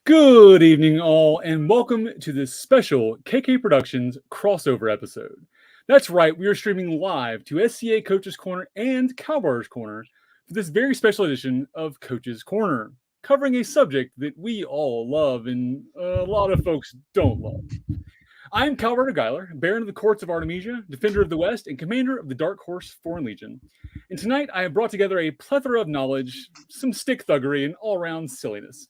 Good evening, all, and welcome to this special KK Productions crossover episode. That's right, we are streaming live to SCA Coach's Corner and Kalbardrs Korner for this very special edition of Coach's Corner, covering a subject that we all love and a lot of folks don't love. I am Kalbardr Gellir, Baron of the Courts of Artemisia, Defender of the West, and Commander of the Dark Horse Foreign Legion. And tonight I have brought together a plethora of knowledge, some stick thuggery, and all-around silliness.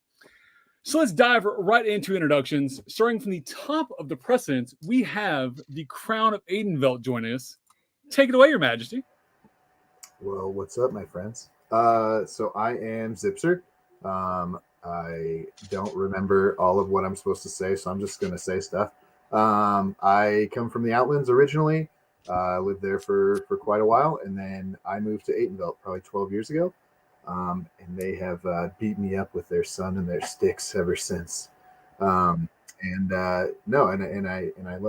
So let's dive right into introductions. Starting from the top of the precedence, we have the Crown of Aidenvelt joining us. Take it away, Your Majesty. Well, what's up, my friends? So I am Czypser. I don't remember all of what I'm supposed to say, so I'm just going to say stuff. I come from the Outlands originally. Lived there for quite a while, and then I moved to Aidenvelt probably 12 years ago. And they have beat me up with their son and their sticks ever since. I love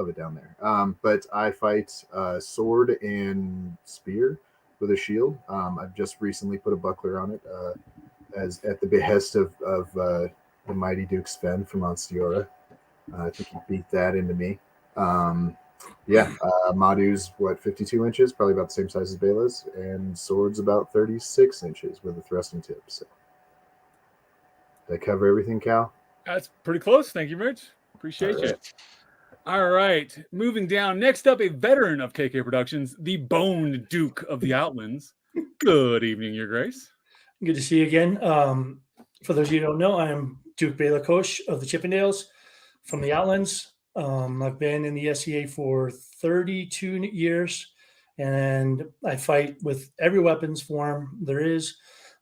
it down there. But I fight sword and spear with a shield. I've just recently put a buckler on it as at the behest of the mighty Duke Sven from Antigone. I think he beat that into me. Madu's 52 inches, probably about the same size as Béla's, and sword's about 36 inches with a thrusting tip. So, did I cover everything, Cal? That's pretty close. Thank you, Rich. Appreciate you. All right, moving down. Next up, a veteran of KK Productions, the Boned Duke of the Outlands. Good evening, Your Grace. Good to see you again. For those of you who don't know, I am Duke Béla Kós of the Chippendales from the Outlands. I've been in the SCA for 32 years, and I fight with every weapons form there is,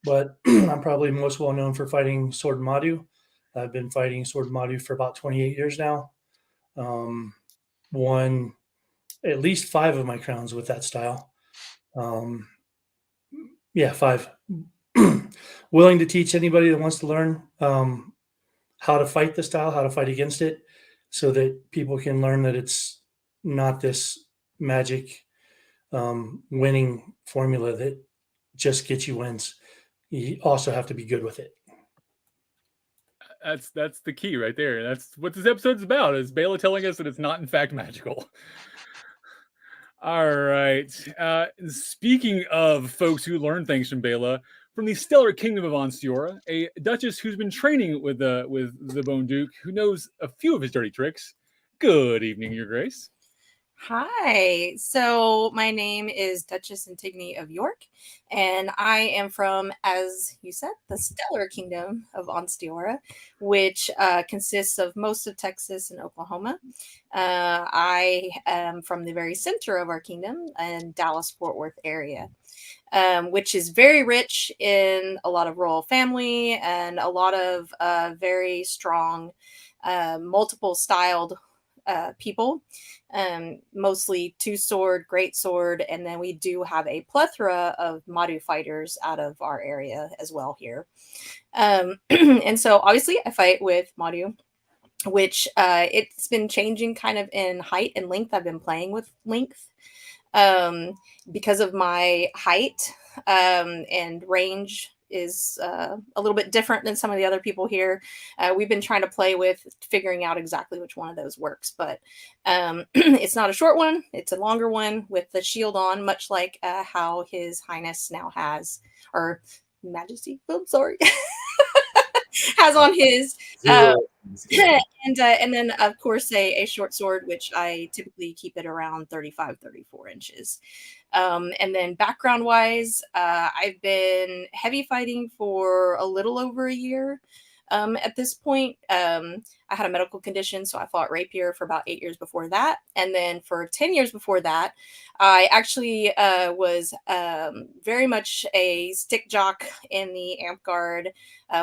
but I'm probably most well known for fighting sword and madu. I've been fighting sword and madu for about 28 years now. Won at least 5 of my crowns with that style. 5. Willing to teach anybody that wants to learn how to fight the style, how to fight against it, so that people can learn that it's not this magic winning formula that just gets you wins. You also have to be good with it. That's the key right there. That's what this episode's about, is Béla telling us that it's not in fact magical. All right. Speaking of folks who learn things from Béla, from the stellar kingdom of Antigone, a duchess who's been training with the Bone Duke, who knows a few of his dirty tricks. Good evening, Your Grace. Hi. So my name is Duchess Antigone of York, and I am from, as you said, the stellar kingdom of Antigone, which consists of most of Texas and Oklahoma. I am from the very center of our kingdom in Dallas-Fort Worth area. Which is very rich in a lot of royal family and a lot of very strong, multiple styled people, mostly 2-sword, great sword, and then we do have a plethora of madu fighters out of our area as well here. And so obviously I fight with madu, which it's been changing kind of in height and length. I've been playing with length. Because of my height and range is a little bit different than some of the other people here. We've been trying to play with figuring out exactly which one of those works, but it's not a short one. It's a longer one with the shield on, much like how His Highness now has, or Majesty, I'm sorry, has on his. And then, of course, a short sword, which I typically keep it around 35, 34 inches. And then background-wise, I've been heavy fighting for a little over a year. At this point, I had a medical condition, so I fought rapier for about 8 years before that. And then for 10 years before that, I actually was very much a stick jock in the Amp Guard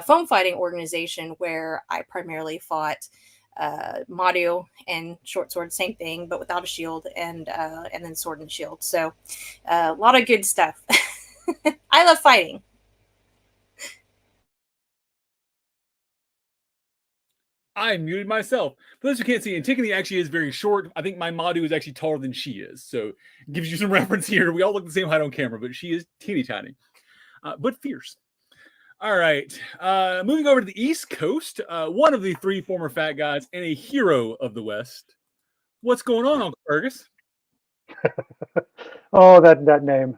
foam fighting organization, where I primarily fought madu and short sword, same thing, but without a shield, and then sword and shield. So a lot of good stuff. I love fighting. I muted myself. For those who can't see, Antigone actually is very short. I think my Madu is actually taller than she is. So it gives you some reference here. We all look the same height on camera, but she is teeny tiny, but fierce. All right. Moving over to the East Coast, one of the three former fat guys and a hero of the West. What's going on, Uncle Fearghus? Oh, that name.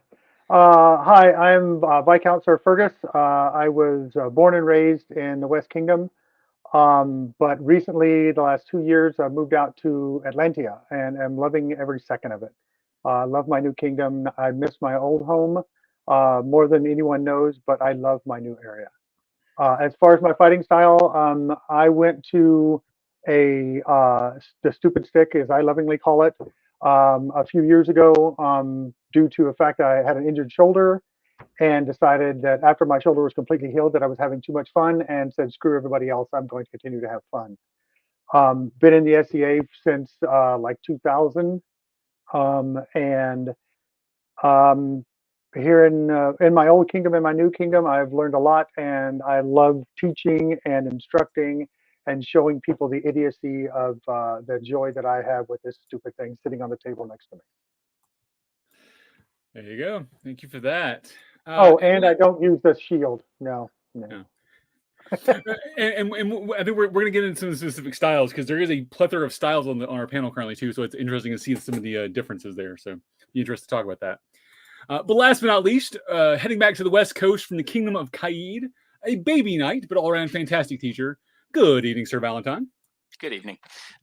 Hi, I'm Viscount Sir Fearghus. I was born and raised in the West Kingdom, but recently, the last 2 years, I moved out to Atlantia and am loving every second of it. I love my new kingdom. I miss my old home more than anyone knows, but I love my new area. As far as my fighting style, I went to the stupid stick, as I lovingly call it, a few years ago due to the fact that I had an injured shoulder and decided that after my shoulder was completely healed that I was having too much fun and said, screw everybody else, I'm going to continue to have fun. Been in the SCA since like 2000 and here in my old kingdom and my new kingdom, I've learned a lot, and I love teaching and instructing and showing people the idiocy of the joy that I have with this stupid thing sitting on the table next to me. There you go. Thank you for that. And I don't use the shield. No. and I think we're going to get into some specific styles because there is a plethora of styles on our panel currently too. So it's interesting to see some of the differences there. So be interested to talk about that. But last but not least, heading back to the West Coast from the Kingdom of Kaid, a baby knight, but all around fantastic teacher. Good evening, Sir Valentine. Good evening.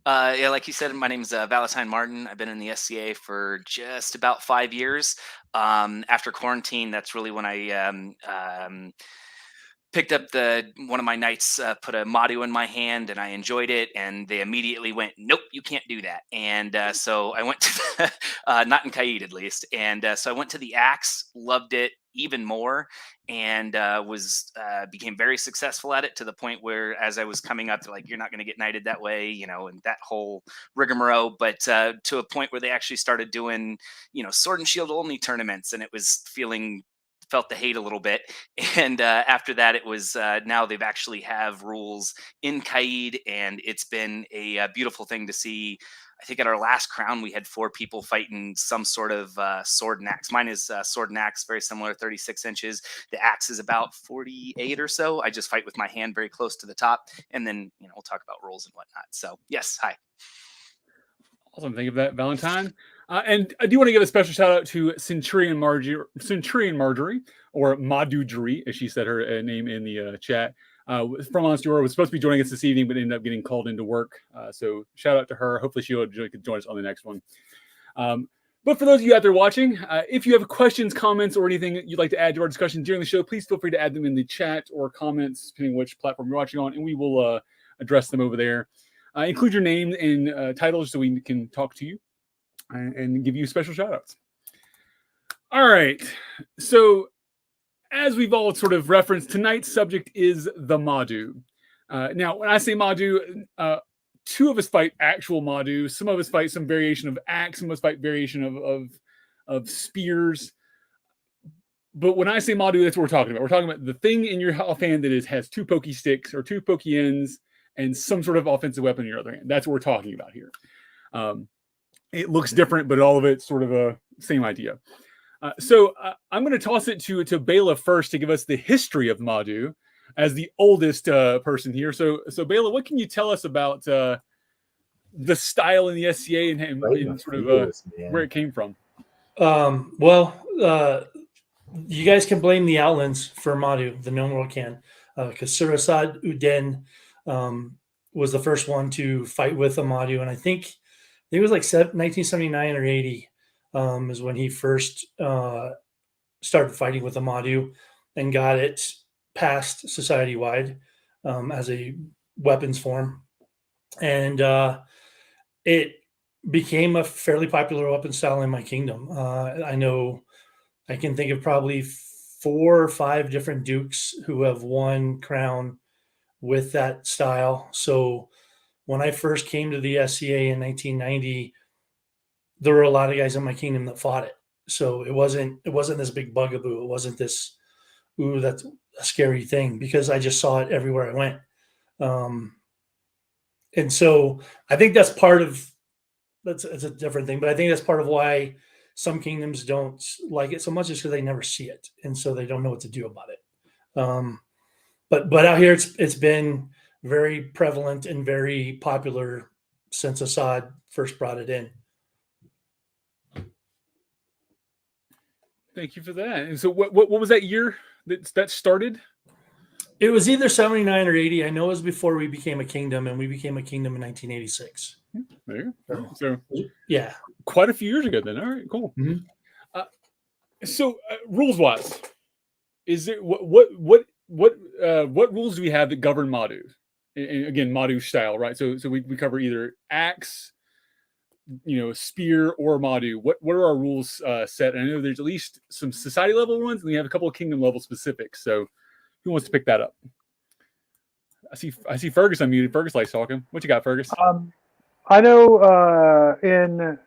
Yeah, like you said, my name is Valentine Martin. I've been in the SCA for just about 5 years. After quarantine, that's really when I picked up one of my knights, put a madu in my hand, and I enjoyed it. And they immediately went, "Nope, you can't do that." And so I went to not in Kaid at least. And so I went to the axe, loved it even more, and became very successful at it to the point where, as I was coming up, they're like, "You're not going to get knighted that way," and that whole rigmarole. But to a point where they actually started doing, sword and shield only tournaments, and it was felt the hate a little bit. And after that, it was now they've actually have rules in Kaid, and it's been a beautiful thing to see. I think at our last crown, we had 4 people fighting some sort of sword and axe. Mine is sword and axe, very similar, 36 inches. The axe is about 48 or so. I just fight with my hand very close to the top. And then, we'll talk about rules and whatnot. So, yes, hi. Awesome. Thank you for that, Valentine. And I do want to give a special shout out to Centurion Margery, or Madudry, as she said her name in the chat. From Onstiora, was supposed to be joining us this evening, but ended up getting called into work. So shout out to her. Hopefully she'll join us on the next one. But for those of you out there watching, if you have questions, comments, or anything you'd like to add to our discussion during the show, please feel free to add them in the chat or comments, depending on which platform you're watching on, and we will address them over there. Include your name and titles so we can talk to you and give you special shout outs. All right. So as we've all sort of referenced, tonight's subject is the Madu. Now, when I say Madu, 2 of us fight actual Madu. Some of us fight some variation of axe. Some of us fight variation of spears. But when I say Madu, that's what we're talking about. We're talking about the thing in your offhand that has 2 pokey sticks or 2 pokey ends and some sort of offensive weapon in your other hand. That's what we're talking about here. It looks different, but all of it's sort of a same idea. So I'm going to toss it to Béla first to give us the history of Madu as the oldest person here. So Béla, what can you tell us about the style in the SCA and sort of where it came from? You guys can blame the Outlands for Madu. The known world can, because Surasad Uden was the first one to fight with a Madu, and I think it was like 1979 or 80 is when he first started fighting with a Madu and got it passed society-wide as a weapons form. And it became a fairly popular weapon style in my kingdom. I know I can think of probably 4 or 5 different dukes who have won crown with that style. So when I first came to the SCA in 1990, there were a lot of guys in my kingdom that fought it. So it wasn't this big bugaboo. It wasn't this, ooh, that's a scary thing, because I just saw it everywhere I went. And so I think that's a different thing, but I think that's part of why some kingdoms don't like it so much, is because they never see it. And so they don't know what to do about it. but out here it's been very prevalent and very popular since Assad first brought it in. Thank you for that. And so, what was that year that started? It was either 79 or 80. I know it was before we became a kingdom, and we became a kingdom in 1986. There you go. So, yeah, quite a few years ago then. All right, cool. Mhm. So, rules wise, is there what rules do we have that govern Madu? And again, Madu style, right? So we cover either axe, spear, or Madu. What are our rules set? And I know there's at least some society level ones, and we have a couple of kingdom level specifics. So who wants to pick that up? I see Fearghus unmuted. Fearghus likes talking. What you got, Fearghus? I know in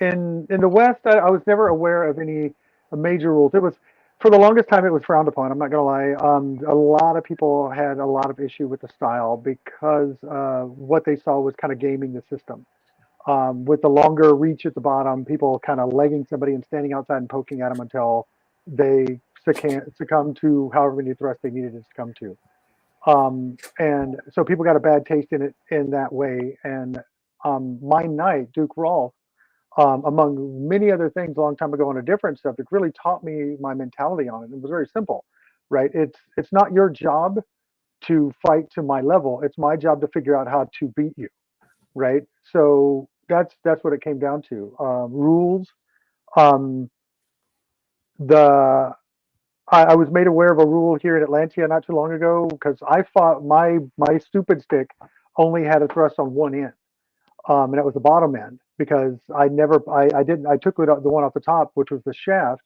the West, I was never aware of any major rules. It was, for the longest time, it was frowned upon. I'm not going to lie. A lot of people had a lot of issue with the style because what they saw was kind of gaming the system. With the longer reach at the bottom, people kind of legging somebody and standing outside and poking at them until they succumb to however many thrusts they needed to succumb to. And so people got a bad taste in it in that way. And my knight, Duke Rolf, among many other things a long time ago on a different subject, really taught me my mentality on it. It was very simple, right? It's not your job to fight to my level. It's my job to figure out how to beat you, right? So that's what it came down to. Rules. I was made aware of a rule here in Atlantia not too long ago because I thought my stupid stick only had a thrust on one end. And that was the bottom end because I took the one off the top, which was the shaft,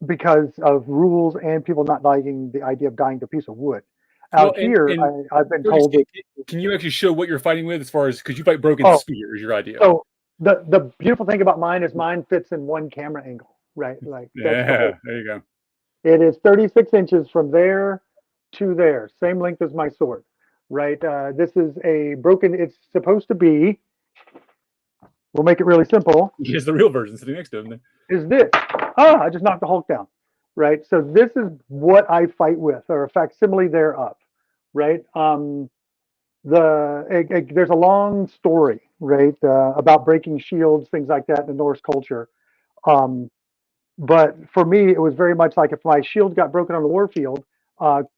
because of rules and people not liking the idea of dying to a piece of wood. Out here, I've been told that. Can you actually show what you're fighting with as far as, because you fight broken spear is your idea? So the beautiful thing about mine is mine fits in one camera angle, right? Like there you go. It is 36 inches from there to there, same length as my sword. Right, this is a broken. It's supposed to be. We'll make it really simple. Here's the real version sitting next to him. Is this? I just knocked the Hulk down. Right, so this is what I fight with, or a facsimile thereof. Right, there's a long story, right, about breaking shields, things like that in the Norse culture. But for me, it was very much like if my shield got broken on the warfield.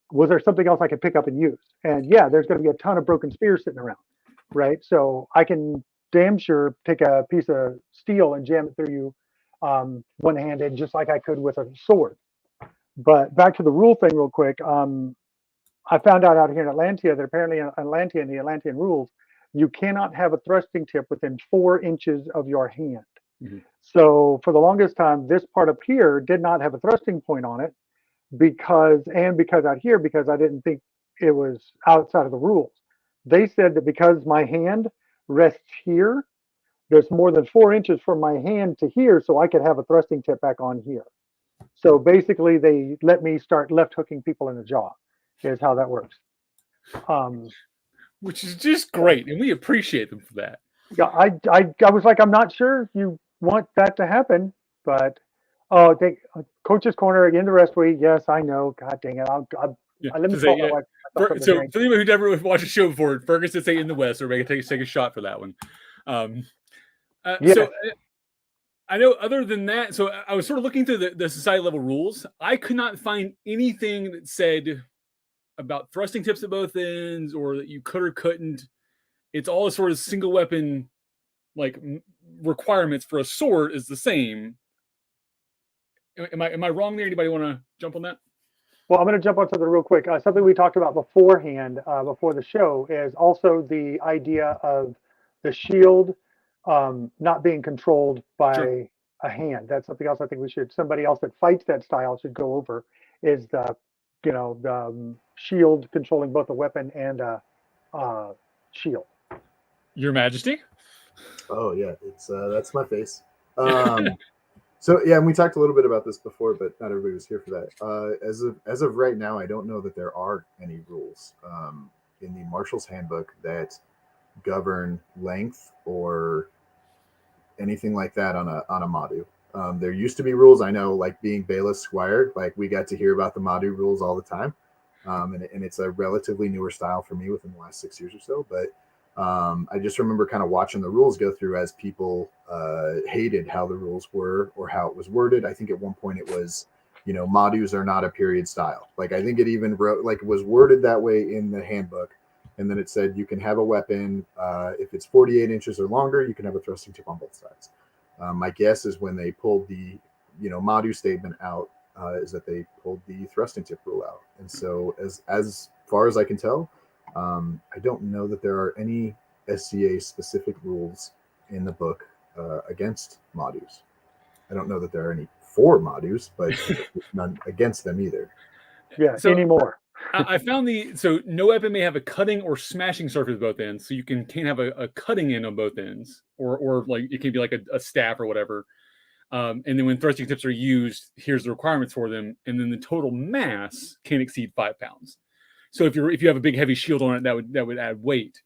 Was there something else I could pick up and use? And yeah, there's going to be a ton of broken spears sitting around, right? So I can damn sure take a piece of steel and jam it through you one-handed, just like I could with a sword. But back to the rule thing real quick. I found out here in Atlantia that apparently in Atlantia, in the Atlantean rules, you cannot have a thrusting tip within 4 inches of your hand. Mm-hmm. So for the longest time, this part up here did not have a thrusting point on it. Because out here, because I didn't think it was outside of the rules. They said that because my hand rests here, there's more than 4 inches from my hand to here, so I could have a thrusting tip back on here. So basically, they let me start left hooking people in the jaw, is how that works. Which is just great, and we appreciate them for that. Yeah, I was like, I'm not sure you want that to happen, but. Oh, Coach's Corner in the rest week. Yes, I know. God dang it! Let me call my wife. So for anyone who never watched the show before, Fearghus did say in the West, or we can take a shot for that one. So I know. Other than that, so I was sort of looking through the society level rules. I could not find anything that said about thrusting tips at both ends, or that you could or couldn't. It's all sort of single weapon, like requirements for a sword is the same. Am I wrong there? Anybody want to jump on that? Well, I'm going to jump on something real quick. Something we talked about beforehand, before the show, is also the idea of the shield not being controlled by a hand. That's something else I think somebody else that fights that style should go over, is the shield controlling both a weapon and a shield. Your Majesty? Oh, yeah. That's my face. So yeah, and we talked a little bit about this before, but not everybody was here for that. As of right now, I don't know that there are any rules in the Marshal's Handbook that govern length or anything like that on a Madu. There used to be rules. I know, like being Béla Squire, like we got to hear about the Madu rules all the time. And it's a relatively newer style for me within the last 6 years or so. But I just remember kind of watching the rules go through as people hated how the rules were or how it was worded. I think at one point it was, Madus are not a period style. Like I think it even wrote, like it was worded that way in the handbook. And then it said you can have a weapon if it's 48 inches or longer, you can have a thrusting tip on both sides. My guess is when they pulled the, Madu statement out, is that they pulled the thrusting tip rule out. And so as far as I can tell, I don't know that there are any SCA specific rules in the book against Madus. I don't know that there are any for Madus, but none against them either. Yeah, So- anymore. I found so no weapon may have a cutting or smashing surface at both ends. So you can't have a cutting end on both ends, or like it can be like a staff or whatever. And then when thrusting tips are used, here's the requirements for them. And then the total mass can't exceed 5 pounds. So if you have a big heavy shield on it, that would add weight.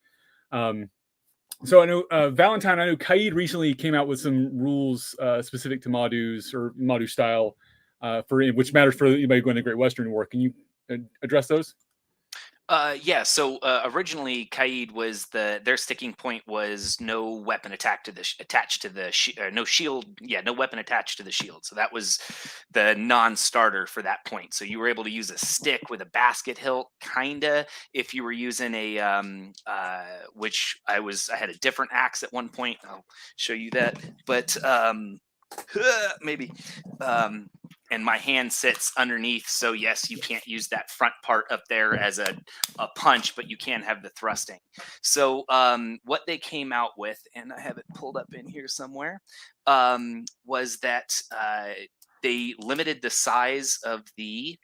So I know Valentine. I know Kaid recently came out with some rules specific to Madus or Madu style which matters for anybody going to Great Western War. Can you address those? Yeah. So originally, Kaid was their sticking point was no weapon attached to the no shield. Yeah, no weapon attached to the shield. So that was the non-starter for that point. So you were able to use a stick with a basket hilt, kinda, if you were using a which I had a different axe at one point. I'll show you that, but maybe. And my hand sits underneath, so yes, you can't use that front part up there as a punch, but you can have the thrusting. So what they came out with, and I have it pulled up in here somewhere, was that they limited the size of the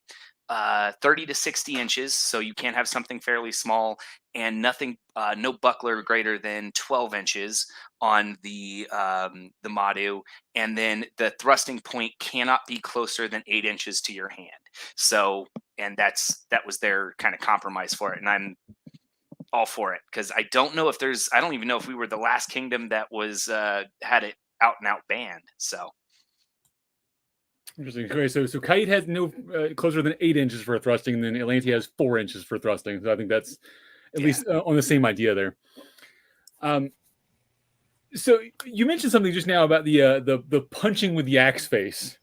30 to 60 inches, so you can't have something fairly small, and no buckler greater than 12 inches on the Madu, and then the thrusting point cannot be closer than 8 inches to your hand. So, and that was their kind of compromise for it, and I'm all for it because I don't even know if we were the last kingdom that was had it out and out banned. So. Interesting. Okay, so Kaid has no closer than 8 inches for thrusting, and then Atlantia has 4 inches for thrusting. So I think that's at least on the same idea there. So you mentioned something just now about the punching with the axe face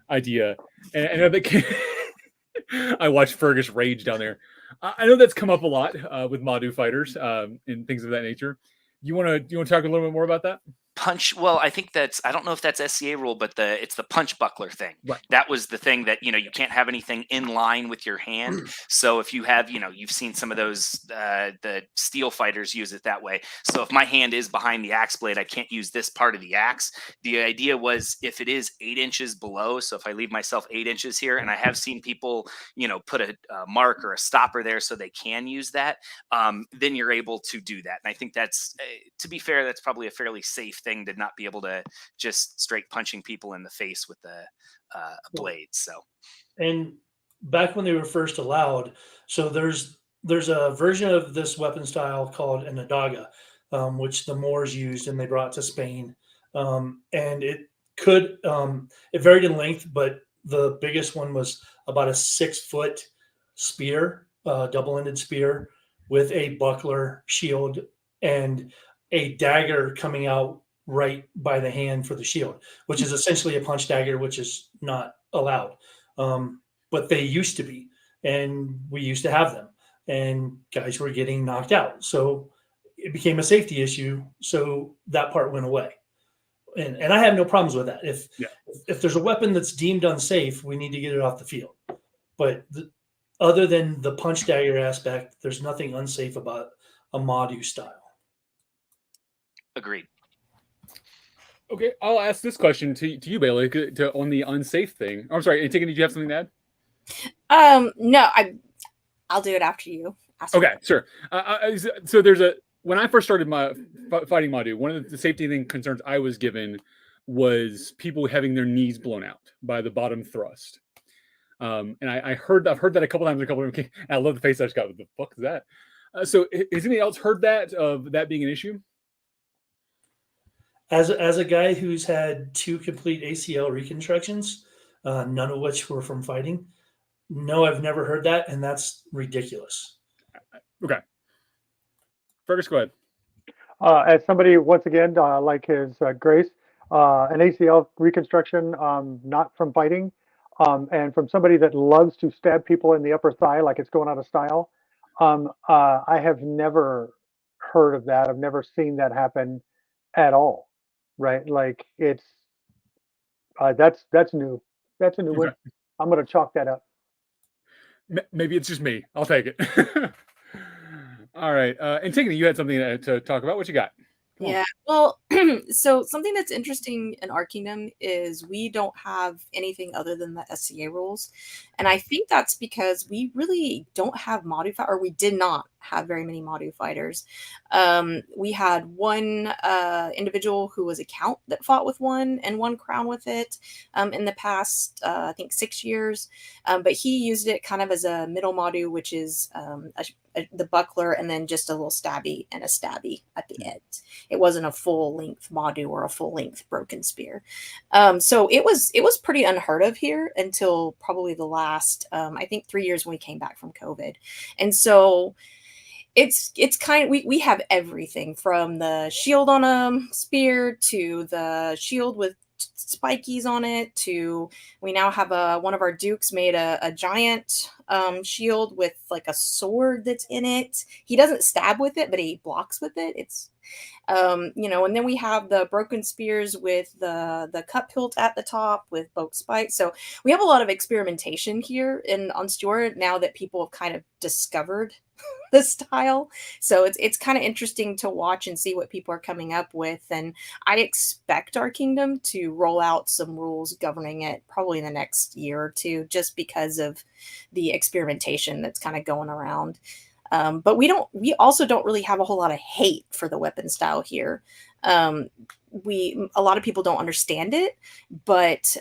idea, and I know that I watched Fearghus rage down there. I know that's come up a lot with Madu fighters and things of that nature. You want to talk a little bit more about that? Punch. Well, I think I don't know if that's SCA rule, but it's the punch buckler thing. Right. That was the thing that, you can't have anything in line with your hand. So if you have, you've seen some of those, the steel fighters use it that way. So if my hand is behind the axe blade, I can't use this part of the axe. The idea was if it is 8 inches below, so if I leave myself 8 inches here, and I have seen people, put a mark or a stopper there so they can use that, then you're able to do that. And I think that's, to be fair, that's probably a fairly safe thing to not be able to just straight punching people in the face with a blade. So, and back when they were first allowed, so there's a version of this weapon style called an adaga, which the Moors used and they brought to Spain, and it varied in length, but the biggest one was about a 6-foot spear, double-ended spear with a buckler, shield, and a dagger coming out right by the hand for the shield, which is essentially a punch dagger, which is not allowed. But they used to be, and we used to have them, and guys were getting knocked out. So it became a safety issue. So that part went away. And I have no problems with that. If there's a weapon that's deemed unsafe, we need to get it off the field. But other than the punch dagger aspect, there's nothing unsafe about a Madu style. agreed. Okay, I'll ask this question to you, Béla, on the unsafe thing. I'm sorry, Antigone, did you have something to add? No, I'll do it after you. Okay, sure. So when I first started my fighting Madu, one of the safety concerns I was given was people having their knees blown out by the bottom thrust. And I've heard that a couple times. And I love the face I just got. What the fuck is that? So has anybody else heard that of that being an issue? As a guy who's had 2 complete ACL reconstructions, none of which were from fighting, no, I've never heard that, and that's ridiculous. Okay. Fergus, go ahead. As somebody, once again, like his Grace, an ACL reconstruction, not from fighting, and from somebody that loves to stab people in the upper thigh like it's going out of style. I have never heard of that. I've never seen that happen at all. Right? Like it's that's new. That's a new one. Okay. I'm gonna chalk that up. Maybe it's just me. I'll take it. All right. Antigone, you had something to talk about. What you got? Come on. Yeah, well, so something that's interesting in our kingdom is we don't have anything other than the SCA rules. And I think that's because we really don't have Madu or we did not have very many Madu fighters. We had one individual who was a count that fought with one and won crown with it in the past, I think 6 years. But he used it kind of as a middle Madu, which is the buckler and then just a little stabby and a stabby at the end. It wasn't a full length Madu or a full length broken spear. So it was pretty unheard of here until probably the last, I think 3 years when we came back from COVID. And so it's kind of, we have everything from the shield on a spear to the shield with spikies on it to we now have one of our dukes made a giant shield with like a sword that's in it. He doesn't stab with it, but he blocks with it. It's and then we have the broken spears with the cut hilt at the top with boat spikes. So we have a lot of experimentation here on Stuart now that people have kind of discovered the style. So it's kind of interesting to watch and see what people are coming up with. And I expect our kingdom to roll out some rules governing it probably in the next year or two, just because of the experimentation that's kind of going around. But we also don't really have a whole lot of hate for the weapon style here. A lot of people don't understand it, but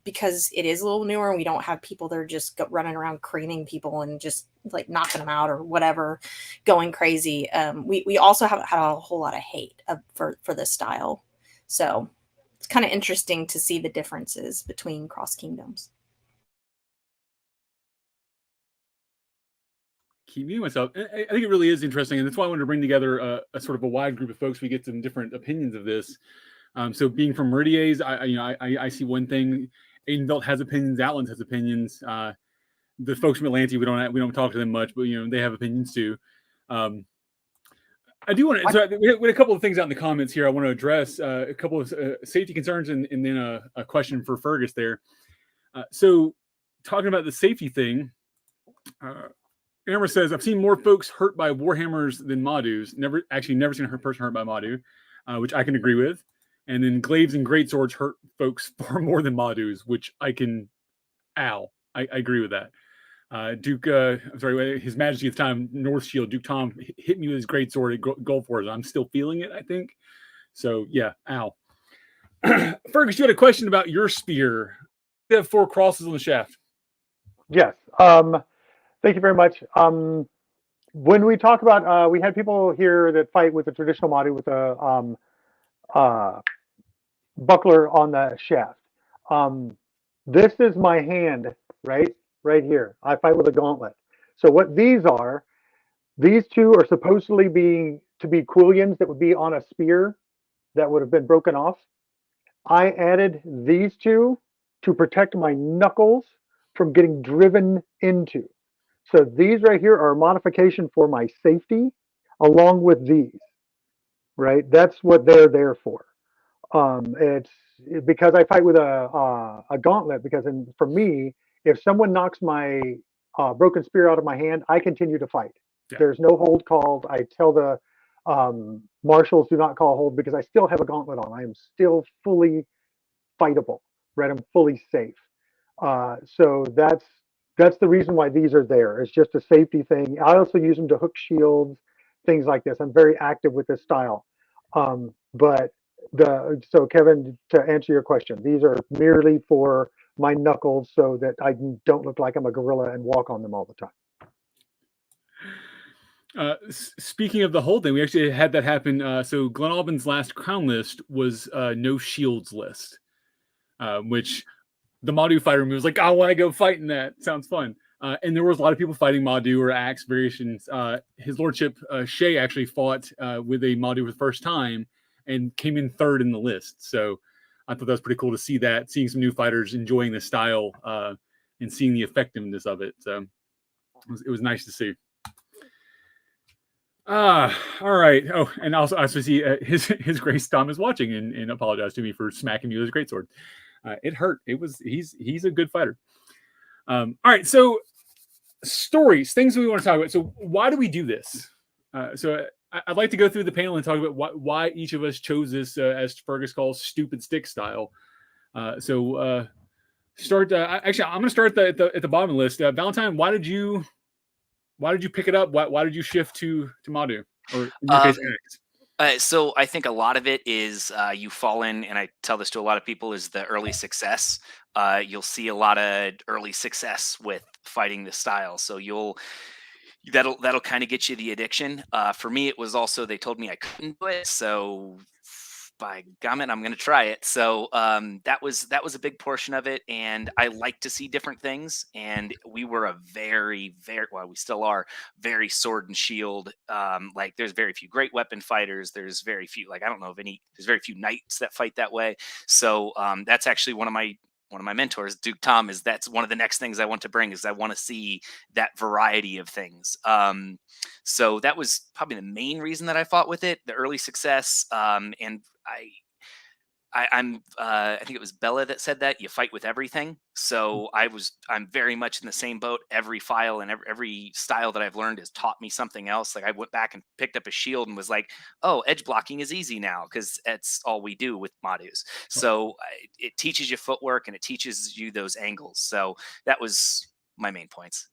because it is a little newer and we don't have people that are just running around creaming people and just like knocking them out or whatever, going crazy. We also haven't had a whole lot of hate for this style. So it's kind of interesting to see the differences between cross kingdoms. Keep muting myself. I think it really is interesting, and that's why I wanted to bring together a sort of a wide group of folks. We get some different opinions of this. So being from Meridies, I see one thing. Aidenvelt has opinions. Outlands has opinions. The folks from Atlantis, we don't talk to them much, but they have opinions too. I do want to. So we had a couple of things out in the comments here. I want to address a couple of safety concerns, and then a question for Fearghus there. So talking about the safety thing. Amber says, I've seen more folks hurt by Warhammers than Madus. Never seen a person hurt by Madu, which I can agree with. And then Glaives and Greatswords hurt folks far more than Madus, which I agree with that. Duke, I'm sorry, His Majesty at the time, North Shield, Duke Tom hit me with his Greatsword at Gulf Wars. I'm still feeling it, I think. So, yeah, ow. Fergus, you had a question about your spear. You have 4 crosses on the shaft. Yes. Thank you very much. When we talk about, we had people here that fight with the traditional Madu with a buckler on the shaft. This is my hand, right here. I fight with a gauntlet. So what these 2 are supposedly to be quillions that would be on a spear that would have been broken off. I added these 2 to protect my knuckles from getting driven into. So these right here are a modification for my safety, along with these, right? That's what they're there for. It's because I fight with a gauntlet. Because for me, if someone knocks my broken spear out of my hand, I continue to fight. Yeah. There's no hold called. I tell the marshals do not call hold because I still have a gauntlet on. I am still fully fightable, right? I'm fully safe. So that's the reason why these are there. It's just a safety thing. I also use them to hook shields, things like this. I'm very active with this style. So Kevin, to answer your question, these are merely for my knuckles so that I don't look like I'm a gorilla and walk on them all the time. Speaking of the whole thing, we actually had that happen. So Glen Albin's last crown list was no shields list, which the Madu fighter was like, I want to go fight in that. Sounds fun. And there was a lot of people fighting Madu or Axe variations. His lordship, Shay, actually fought with a Madu for the first time and came in third in the list. So I thought that was pretty cool to see that, seeing some new fighters enjoying the style and seeing the effectiveness of it. So it was nice to see. All right. Oh, and also I see his Grace Tom is watching and apologized to me for smacking me with his greatsword. It hurt. He's a good fighter. All right. So stories, things we want to talk about. So why do we do this? So I'd like to go through the panel and talk about why each of us chose this, as Fearghus calls, stupid stick style. Start. Actually, I'm going to start at the bottom of the list. Valentine, why did you pick it up? Why did you shift to Madu? Or in your case, Axe? So I think a lot of it is you fall in, and I tell this to a lot of people, is the early success. You'll see a lot of early success with fighting the style. So that'll kind of get you the addiction. For me, it was also, they told me I couldn't do it. So by gummit, I'm going to try it. So that was a big portion of it. And I like to see different things. And we were a very, very, well, we still are very sword and shield. Like there's very few great weapon fighters. There's very few, like, I don't know of any, there's very few knights that fight that way. So that's actually one of my mentors, Duke Tom, is that's one of the next things I want to bring, is I want to see that variety of things. So that was probably the main reason that I fought with it, the early success. And I think it was Béla that said that you fight with everything. So I'm very much in the same boat. Every file and every style that I've learned has taught me something else. Like I went back and picked up a shield and was like, oh, edge blocking is easy now, because that's all we do with Madus. So it teaches you footwork and it teaches you those angles. So that was my main points.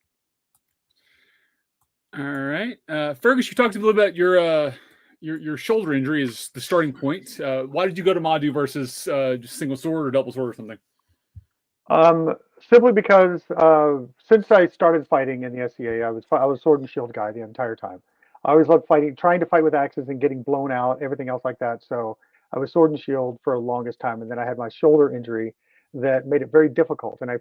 All right. Fearghus, you talked a little about your shoulder injury is the starting point. Why did you go to Madu versus just single sword or double sword or something? Simply because since I started fighting in the SCA, I was sword and shield guy the entire time. I always loved fighting, trying to fight with axes and getting blown out, everything else like that. So I was sword and shield for the longest time, and then I had my shoulder injury that made it very difficult. And I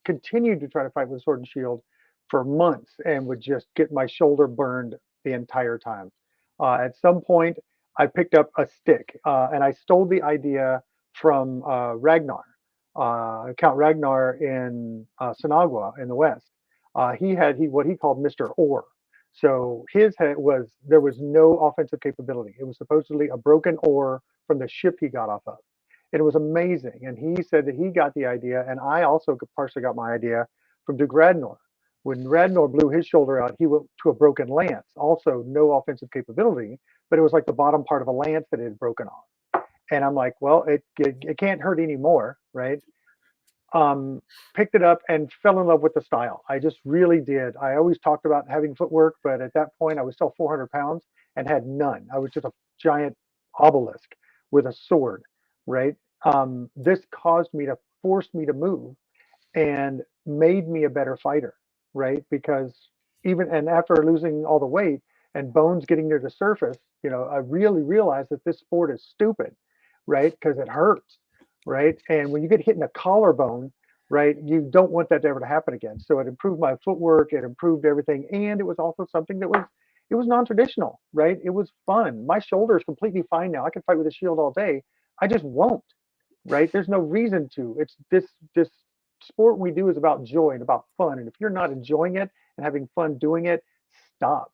continued to try to fight with sword and shield for months and would just get my shoulder burned the entire time. At some point, I picked up a stick and I stole the idea from Ragnar, Count Ragnar in Sinagua in the West. He had what he called Mr. Ore. So his head there was no offensive capability. It was supposedly a broken oar from the ship he got off of. And it was amazing. And he said that he got the idea, and I also partially got my idea from Duke Radnor. When Radnor blew his shoulder out, he went to a broken lance, also no offensive capability, but it was like the bottom part of a lance that had broken off. And I'm like, well, it can't hurt anymore, right? Picked it up and fell in love with the style. I just really did. I always talked about having footwork, but at that point I was still 400 pounds and had none. I was just a giant obelisk with a sword, right? This forced me to move and made me a better fighter, right? Because and after losing all the weight and bones getting near the surface, I really realized that this sport is stupid, right? Because it hurts, right? And when you get hit in a collarbone, right, you don't want that to ever to happen again. So it improved my footwork, it improved everything, and it was also something that was non-traditional, right? It was fun. My shoulder is completely fine now. I can fight with a shield all day. I just won't, right? There's no reason to. It's this sport we do is about joy and about fun. And if you're not enjoying it and having fun doing it, stop,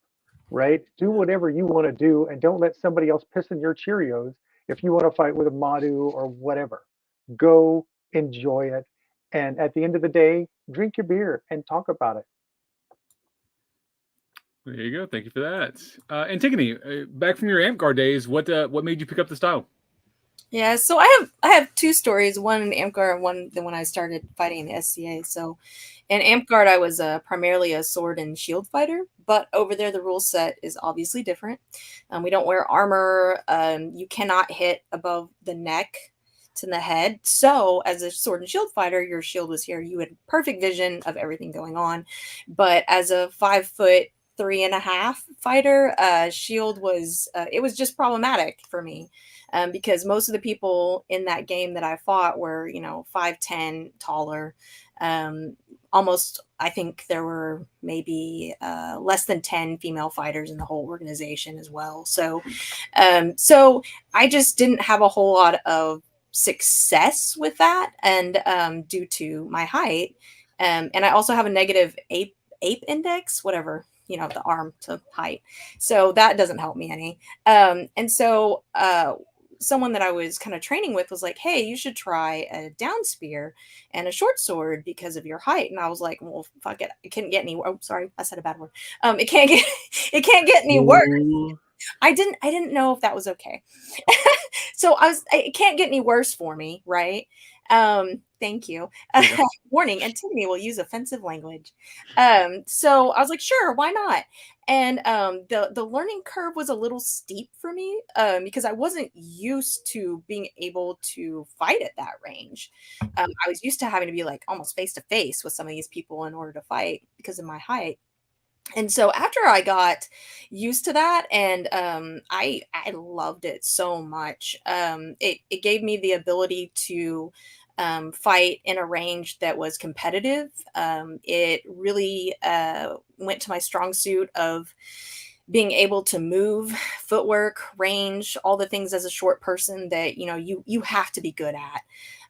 right? Do whatever you want to do and don't let somebody else piss in your Cheerios if you want to fight with a Madu or whatever. Go enjoy it. And at the end of the day, drink your beer and talk about it. There you go. Thank you for that. Antigone, back from your Amp Guard days, what made you pick up the style? Yeah, so I have two stories, one in Amtgard and one when I started fighting in the SCA. So in Amtgard, I was primarily a sword and shield fighter, but over there the rule set is obviously different. We don't wear armor. You cannot hit above the neck to the head. So as a sword and shield fighter, your shield was here. You had perfect vision of everything going on. But as a 5'3" 3.5 fighter, shield was it was just problematic for me, because most of the people in that game that I fought were 5'10" taller. Almost, I think there were maybe less than 10 female fighters in the whole organization as well. So I just didn't have a whole lot of success with that, and due to my height, and I also have a negative ape index, whatever, the arm to height, so that doesn't help me any. And so someone that I was kind of training with was like, hey, you should try a down spear and a short sword because of your height. And I was like, well, fuck it, it can't get any. Oh, sorry, I said a bad word. It can't get any worse. I didn't know if that was okay. So it can't get any worse for me, right? Thank you. Warning, Antigone will use offensive language. So I was like, sure, why not? And the learning curve was a little steep for me, because I wasn't used to being able to fight at that range. I was used to having to be like almost face to face with some of these people in order to fight because of my height. And so after I got used to that, and I loved it so much. It gave me the ability to fight in a range that was competitive. It really went to my strong suit of being able to move, footwork, range, all the things as a short person that you have to be good at.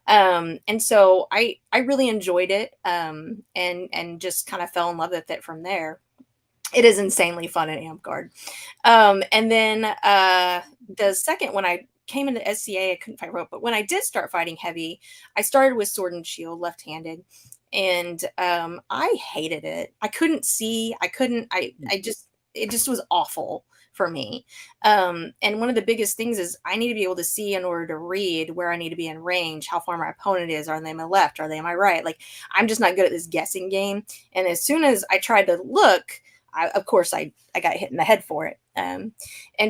And so I really enjoyed it, and just kind of fell in love with it from there. It is insanely fun in Amtgard. And then the second, when I came into SCA, I couldn't fight rope, but when I did start fighting heavy, I started with sword and shield, left-handed, and I hated it. I couldn't see. It just was awful for me. And one of the biggest things is I need to be able to see in order to read where I need to be in range, how far my opponent is. Are they on my left? Are they on my right? Like, I'm just not good at this guessing game. And as soon as I tried to look, of course, I got hit in the head for it. And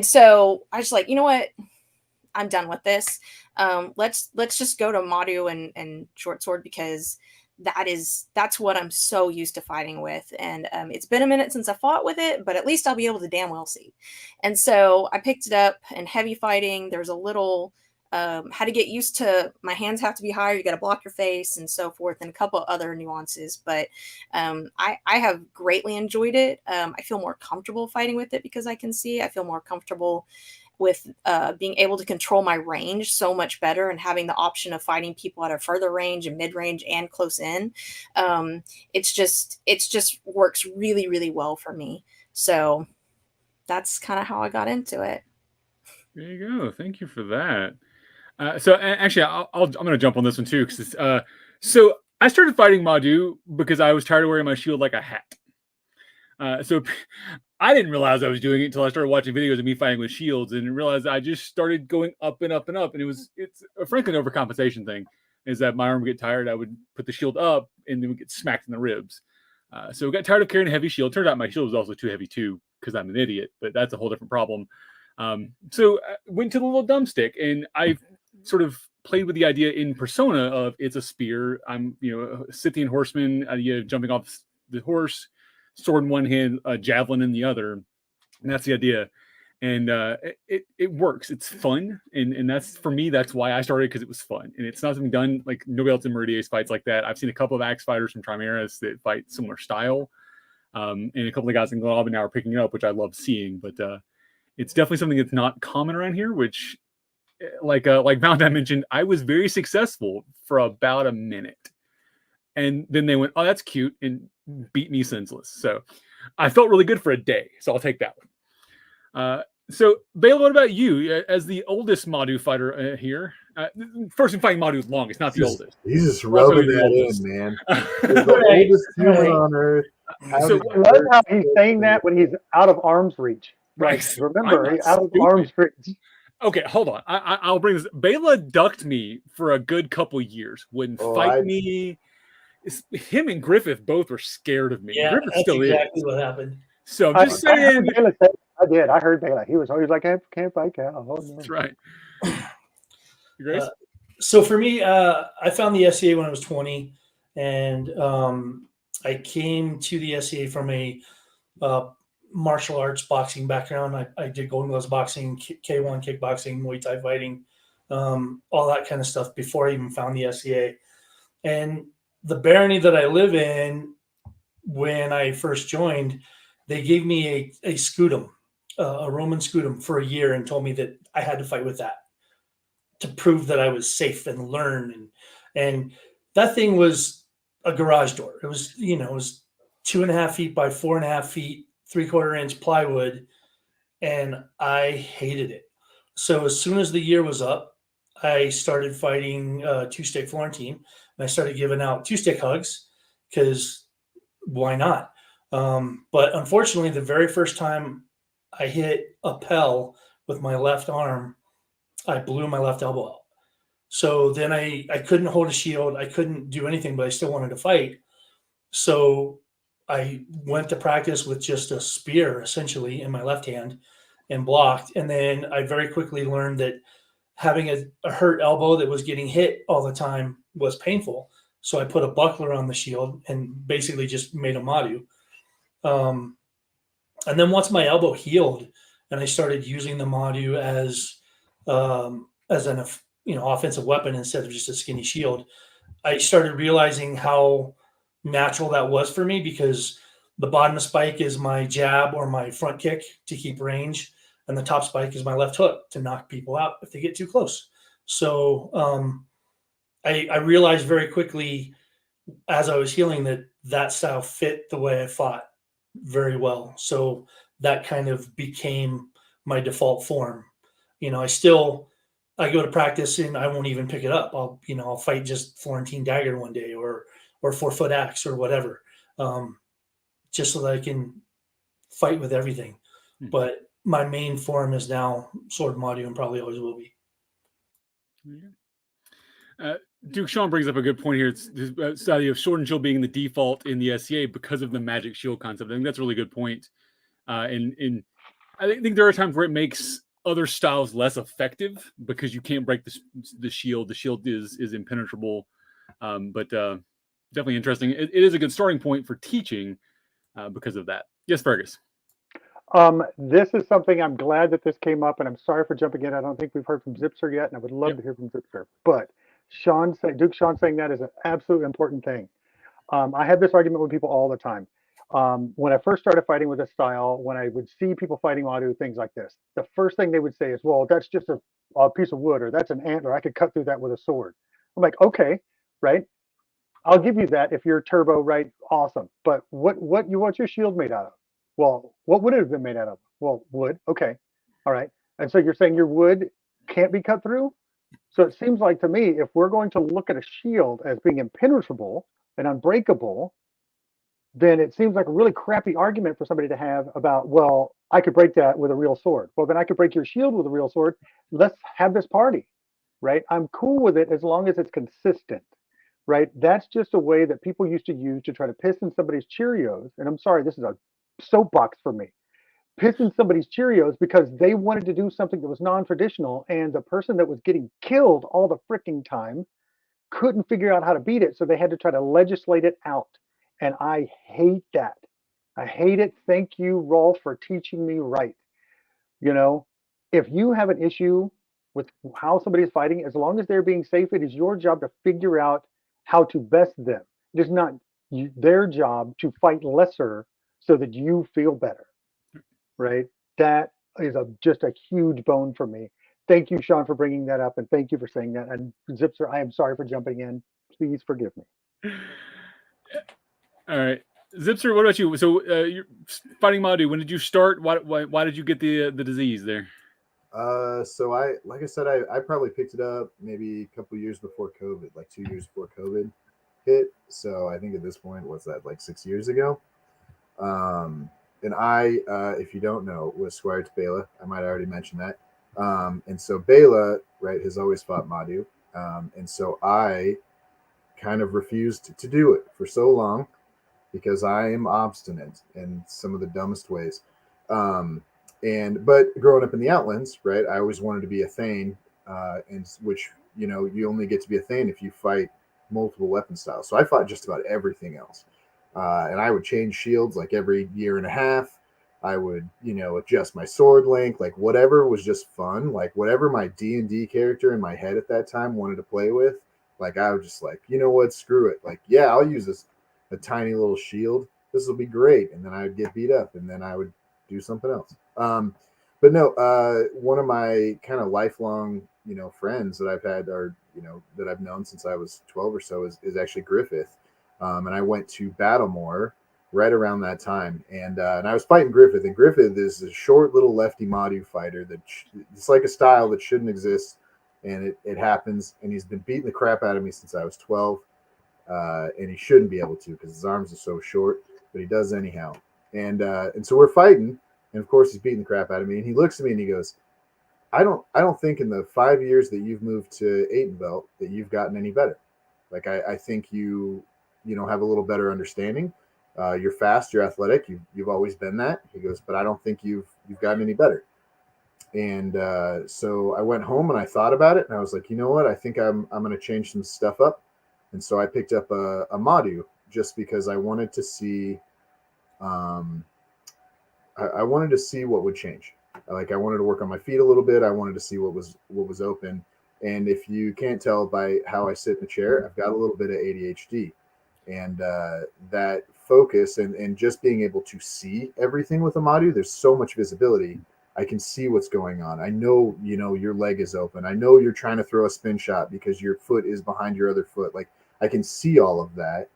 so I was like, you know what? I'm done with this. Let's just go to Madu and short sword, because that's what I'm so used to fighting with. And it's been a minute since I fought with it, but at least I'll be able to damn well see. And so I picked it up in heavy fighting. There's a little how to get used to, my hands have to be higher, you got to block your face and so forth, and a couple other nuances, but I have greatly enjoyed it. I feel more comfortable fighting with it because I can see. I feel more comfortable with being able to control my range so much better, and having the option of fighting people at a further range and mid-range and close in. It's just works really, really well for me. So that's kind of how I got into it. There you go. Thank you for that. So actually, I'm going to jump on this one too. So I started fighting Madu because I was tired of wearing my shield like a hat. So I didn't realize I was doing it until I started watching videos of me fighting with shields, and realized I just started going up and up and up. And it's frankly an overcompensation thing. Is that my arm would get tired, I would put the shield up, and then would get smacked in the ribs. So I got tired of carrying a heavy shield. Turned out my shield was also too heavy too, because I'm an idiot. But that's a whole different problem. So I went to the little dumbstick, and I sort of played with the idea in Persona of it's a spear. I'm a Scythian horseman, jumping off the horse, sword in one hand, a javelin in the other, and that's the idea. And it works. It's fun, and that's, for me, that's why I started, because it was fun. And it's not something done, like nobody else in Meridia's fights like that. I've seen a couple of axe fighters from Trimaris that fight similar style, and a couple of guys in Glob now are picking it up, which I love seeing. But it's definitely something that's not common around here, which, like Valentine mentioned, I was very successful for about a minute, and then they went, "Oh, that's cute," and beat me senseless. So I felt really good for a day. So I'll take that one. So Béla, what about you, as the oldest Madu fighter here? First, in fighting Madu is longest, not the oldest. He's just rubbing that in, man. He's the oldest human on Earth. So I love how he's saying that when he's out of arm's reach. Right. Remember, he's out of arm's reach. Okay, hold on. I'll bring this. Béla ducked me for a good couple years. Wouldn't fight me. Him and Griffith both were scared of me. Yeah, Griffith that's still exactly is. what happened. So I'm just saying. I did. I heard Béla. He was always like, "Can't fight cow." Oh, no. That's right. Grace? So for me, I found the SCA when I was 20, and I came to the SCA from a martial arts boxing background. I did Golden Gloves boxing, K1 kickboxing, Muay Thai fighting, all that kind of stuff before I even found the SCA. And the barony that I live in, when I first joined, they gave me a scutum, a Roman scutum for a year, and told me that I had to fight with that to prove that I was safe and learn. And that thing was a garage door. It was, it was 2.5 feet by 4.5 feet, 3/4 inch plywood. And I hated it. So as soon as the year was up, I started fighting two-stick Florentine, and I started giving out two-stick hugs because why not? But unfortunately, the very first time I hit a Pell with my left arm, I blew my left elbow out. So then I couldn't hold a shield. I couldn't do anything, but I still wanted to fight. So I went to practice with just a spear, essentially, in my left hand and blocked. And then I very quickly learned that having a hurt elbow that was getting hit all the time was painful. So I put a buckler on the shield and basically just made a madu. And then once my elbow healed and I started using the madu as an offensive weapon instead of just a skinny shield, I started realizing how natural that was for me, because the bottom spike is my jab or my front kick to keep range, and the top spike is my left hook to knock people out if they get too close. So I realized very quickly as I was healing that style fit the way I fought very well. So that kind of became my default form. I go to practice and I won't even pick it up. I'll fight just Florentine dagger one day or 4-foot axe or whatever, just so that I can fight with everything. Mm-hmm. But my main form is now sword madu and probably always will be. Duke Sean brings up a good point here. It's this idea of sword and shield being the default in the SCA because of the magic shield concept. I think that's a really good point. And I think there are times where it makes other styles less effective because you can't break the shield. The shield is impenetrable. But definitely interesting. It is a good starting point for teaching because of that. Yes, Fearghus. This is something I'm glad that this came up, and I'm sorry for jumping in. I don't think we've heard from Czypser yet, and I would love to hear from Czypser. But Duke Sean saying that is an absolute important thing. I have this argument with people all the time. When I first started fighting with this style, when I would see people fighting madu, things like this, the first thing they would say is, well, that's just a piece of wood, or that's an antler. I could cut through that with a sword. I'm like, okay, right? I'll give you that if you're turbo, right? Awesome. But what's your shield made out of? Well, what would it have been made out of? Well, wood. Okay. All right. And so you're saying your wood can't be cut through? So it seems like to me, if we're going to look at a shield as being impenetrable and unbreakable, then it seems like a really crappy argument for somebody to have about, well, I could break that with a real sword. Well, then I could break your shield with a real sword. Let's have this party, right? I'm cool with it as long as it's consistent, right? That's just a way that people used to use to try to piss in somebody's Cheerios. And I'm sorry, this is a soapbox for me. Piss in somebody's Cheerios because they wanted to do something that was non-traditional, and the person that was getting killed all the freaking time couldn't figure out how to beat it, so they had to try to legislate it out. And I hate that. I hate it. Thank you, Rolf, for teaching me right. If you have an issue with how somebody is fighting, as long as they're being safe, it is your job to figure out how to best them. It is not their job to fight lesser so that you feel better, right? That is just a huge bone for me. Thank you, Sean, for bringing that up, and thank you for saying that. And Czypser, I am sorry for jumping in. Please forgive me. All right, Czypser, what about you? So you're fighting madu. When did you start? Why did you get the disease there? So like I said, I probably picked it up maybe a couple years before COVID, like 2 years before COVID hit. So I think at this point, what's that, like 6 years ago? And I, if you don't know, was squire to Béla. I might already mention that. And so Béla, right, has always fought madu. And so I kind of refused to do it for so long because I am obstinate in some of the dumbest ways. But growing up in the Outlands, right, I always wanted to be a Thane, and which, you only get to be a Thane if you fight multiple weapon styles. So I fought just about everything else. And I would change shields like every year and a half. I would, adjust my sword length, like whatever was just fun, like whatever my D&D character in my head at that time wanted to play with. Like I was just like, you know what, screw it. Like, yeah, I'll use a tiny little shield. This will be great. And then I would get beat up, and then I would do something else. But no, one of my kind of lifelong, friends that I've had, or that I've known since I was 12 or so, is actually Griffith. And I went to Battlemore right around that time, and I was fighting Griffith. And Griffith is a short little lefty Madu fighter that it's like a style that shouldn't exist, and it happens. And he's been beating the crap out of me since I was 12, and he shouldn't be able to because his arms are so short, but he does anyhow. And so we're fighting, and of course he's beating the crap out of me. And he looks at me and he goes, I don't think in the 5 years that you've moved to Aitenbelt that you've gotten any better. Like I think you have a little better understanding. You're fast, you're athletic, you've always been that. He goes, but I don't think you've gotten any better. And so I went home and I thought about it, and I was like, you know what? I think I'm going to change some stuff up. And so I picked up a Madu just because I wanted to see, I wanted to see what would change. Like I wanted to work on my feet a little bit. I wanted to see what was open. And if you can't tell by how I sit in the chair, I've got a little bit of ADHD. And that focus and just being able to see everything with a Madu, there's so much visibility. I can see what's going on. I know, your leg is open. I know you're trying to throw a spin shot because your foot is behind your other foot. Like I can see all of that.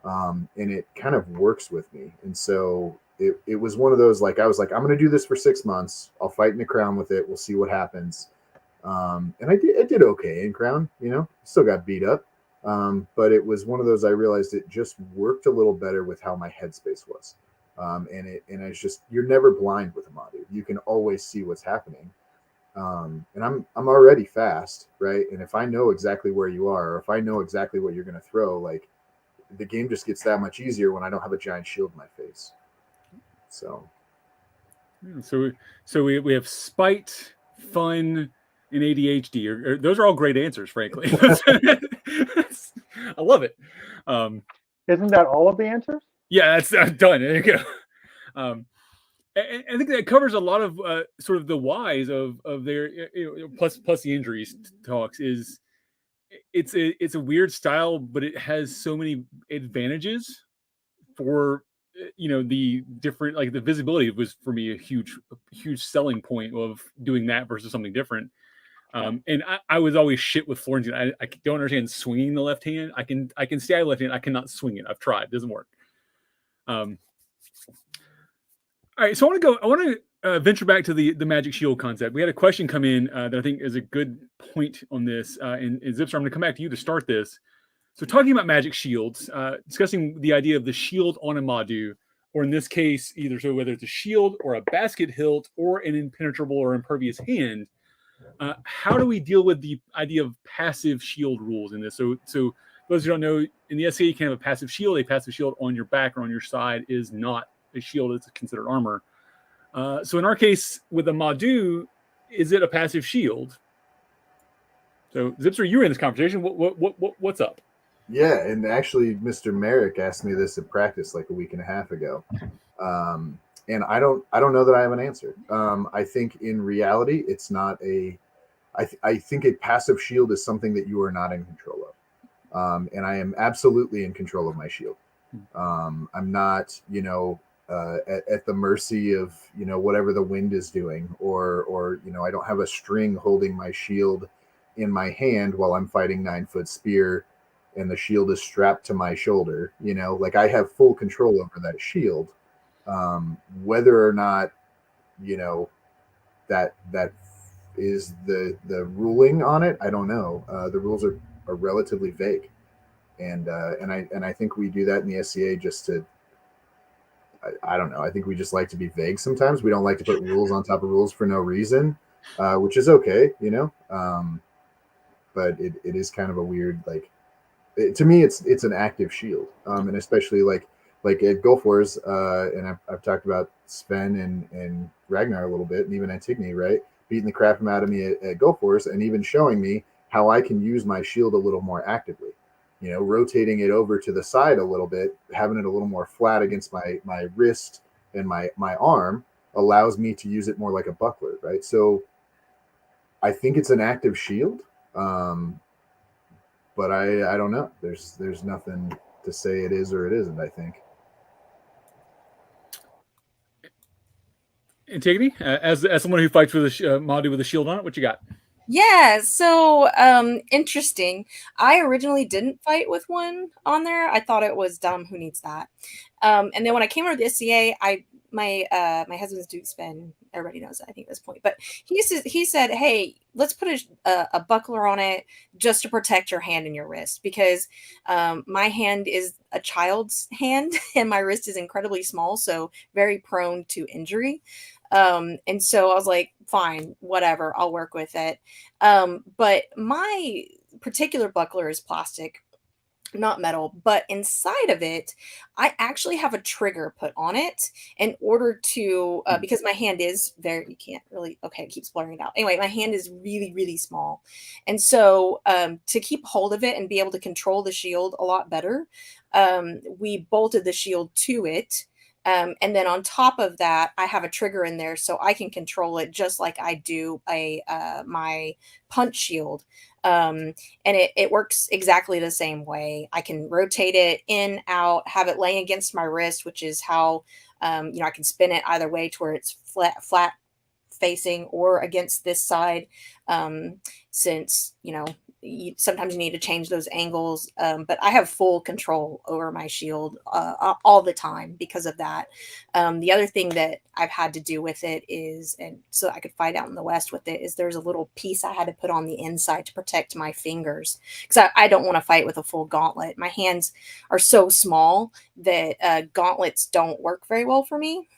And it kind of works with me. And so it was one of those, like, I was like, I'm going to do this for 6 months. I'll fight in the crown with it. We'll see what happens. And I did okay in crown, still got beat up. But it was one of those, I realized it just worked a little better with how my headspace was. And it's just, you're never blind with a Madu. You can always see what's happening. And I'm already fast, right? And if I know exactly where you are, or if I know exactly what you're going to throw, like the game just gets that much easier when I don't have a giant shield in my face. So we have spite, fun, and ADHD. Or those are all great answers, frankly. I love it. Isn't that all of the answers? Yeah, that's done. There you go. I think that covers a lot of sort of the whys of their plus the injuries talks. Is it's a weird style, but it has so many advantages for the different, like the visibility was for me a huge selling point of doing that versus something different. And I was always shit with Florentine. I don't understand swinging the left hand. I can stay left hand. I cannot swing it. I've tried. It doesn't work. All right. So I want to venture back to the magic shield concept. We had a question come in that I think is a good point on this. And Zypser, I'm going to come back to you to start this. So talking about magic shields, discussing the idea of the shield on a Madu, or in this case, whether it's a shield or a basket hilt or an impenetrable or impervious hand. How do we deal with the idea of passive shield rules in this? So those who don't know, in the SCA, you can have a passive shield. A passive shield on your back or on your side is not a shield. It's considered armor. So in our case, with a Madu, is it a passive shield? So Zypser, you were in this conversation. What's up? Yeah, and actually, Mr. Merrick asked me this in practice like a week and a half ago. And I don't know that I have an answer. I think in reality, it's not I think a passive shield is something that you are not in control of. And I am absolutely in control of my shield. I'm not, at the mercy of, whatever the wind is doing, or I don't have a string holding my shield in my hand while I'm fighting 9-foot spear and the shield is strapped to my shoulder. Like I have full control over that shield. Whether or not, that is the ruling on it, I don't know. The rules are relatively vague, and I think we do that in the SCA just to, I don't know. I think we just like to be vague sometimes. We don't like to put rules on top of rules for no reason, which is okay, but it is kind of a weird, like, to me, it's an active shield, and especially like at Gulf Wars, and I've talked about Sven and Ragnar a little bit, and even Antigone, right? Beating the crap out of me at Gulf Wars, and even showing me how I can use my shield a little more actively. Rotating it over to the side a little bit, having it a little more flat against my wrist, and my arm allows me to use it more like a buckler, right? So I think it's an active shield, but I don't know. There's nothing to say it is or it isn't, I think. Antigone, as someone who fights with a Madu with a shield on it, what you got? Yeah, so interesting. I originally didn't fight with one on there. I thought it was dumb. Who needs that? And then when I came over to the SCA, my husband's Duke's been, everybody knows that, I think, at this point. But he said, hey, let's put a buckler on it just to protect your hand and your wrist, because my hand is a child's hand and my wrist is incredibly small, so very prone to injury. And so I was like, fine, whatever, I'll work with it. But my particular buckler is plastic, not metal, but inside of it, I actually have a trigger put on it in order to, because my hand is very, you can't really, okay, it keeps blurring it out. Anyway, my hand is really, really small. And so to keep hold of it and be able to control the shield a lot better, we bolted the shield to it. And then on top of that, I have a trigger in there so I can control it just like I do my punch shield. And it works exactly the same way. I can rotate it in, out, have it laying against my wrist, which is how, I can spin it either way to where it's flat facing or against this side. Since, sometimes you need to change those angles, but I have full control over my shield all the time because of that. The other thing that I've had to do with it is, and so I could fight out in the West with it, is there's a little piece I had to put on the inside to protect my fingers, because I don't want to fight with a full gauntlet. My hands are so small that gauntlets don't work very well for me.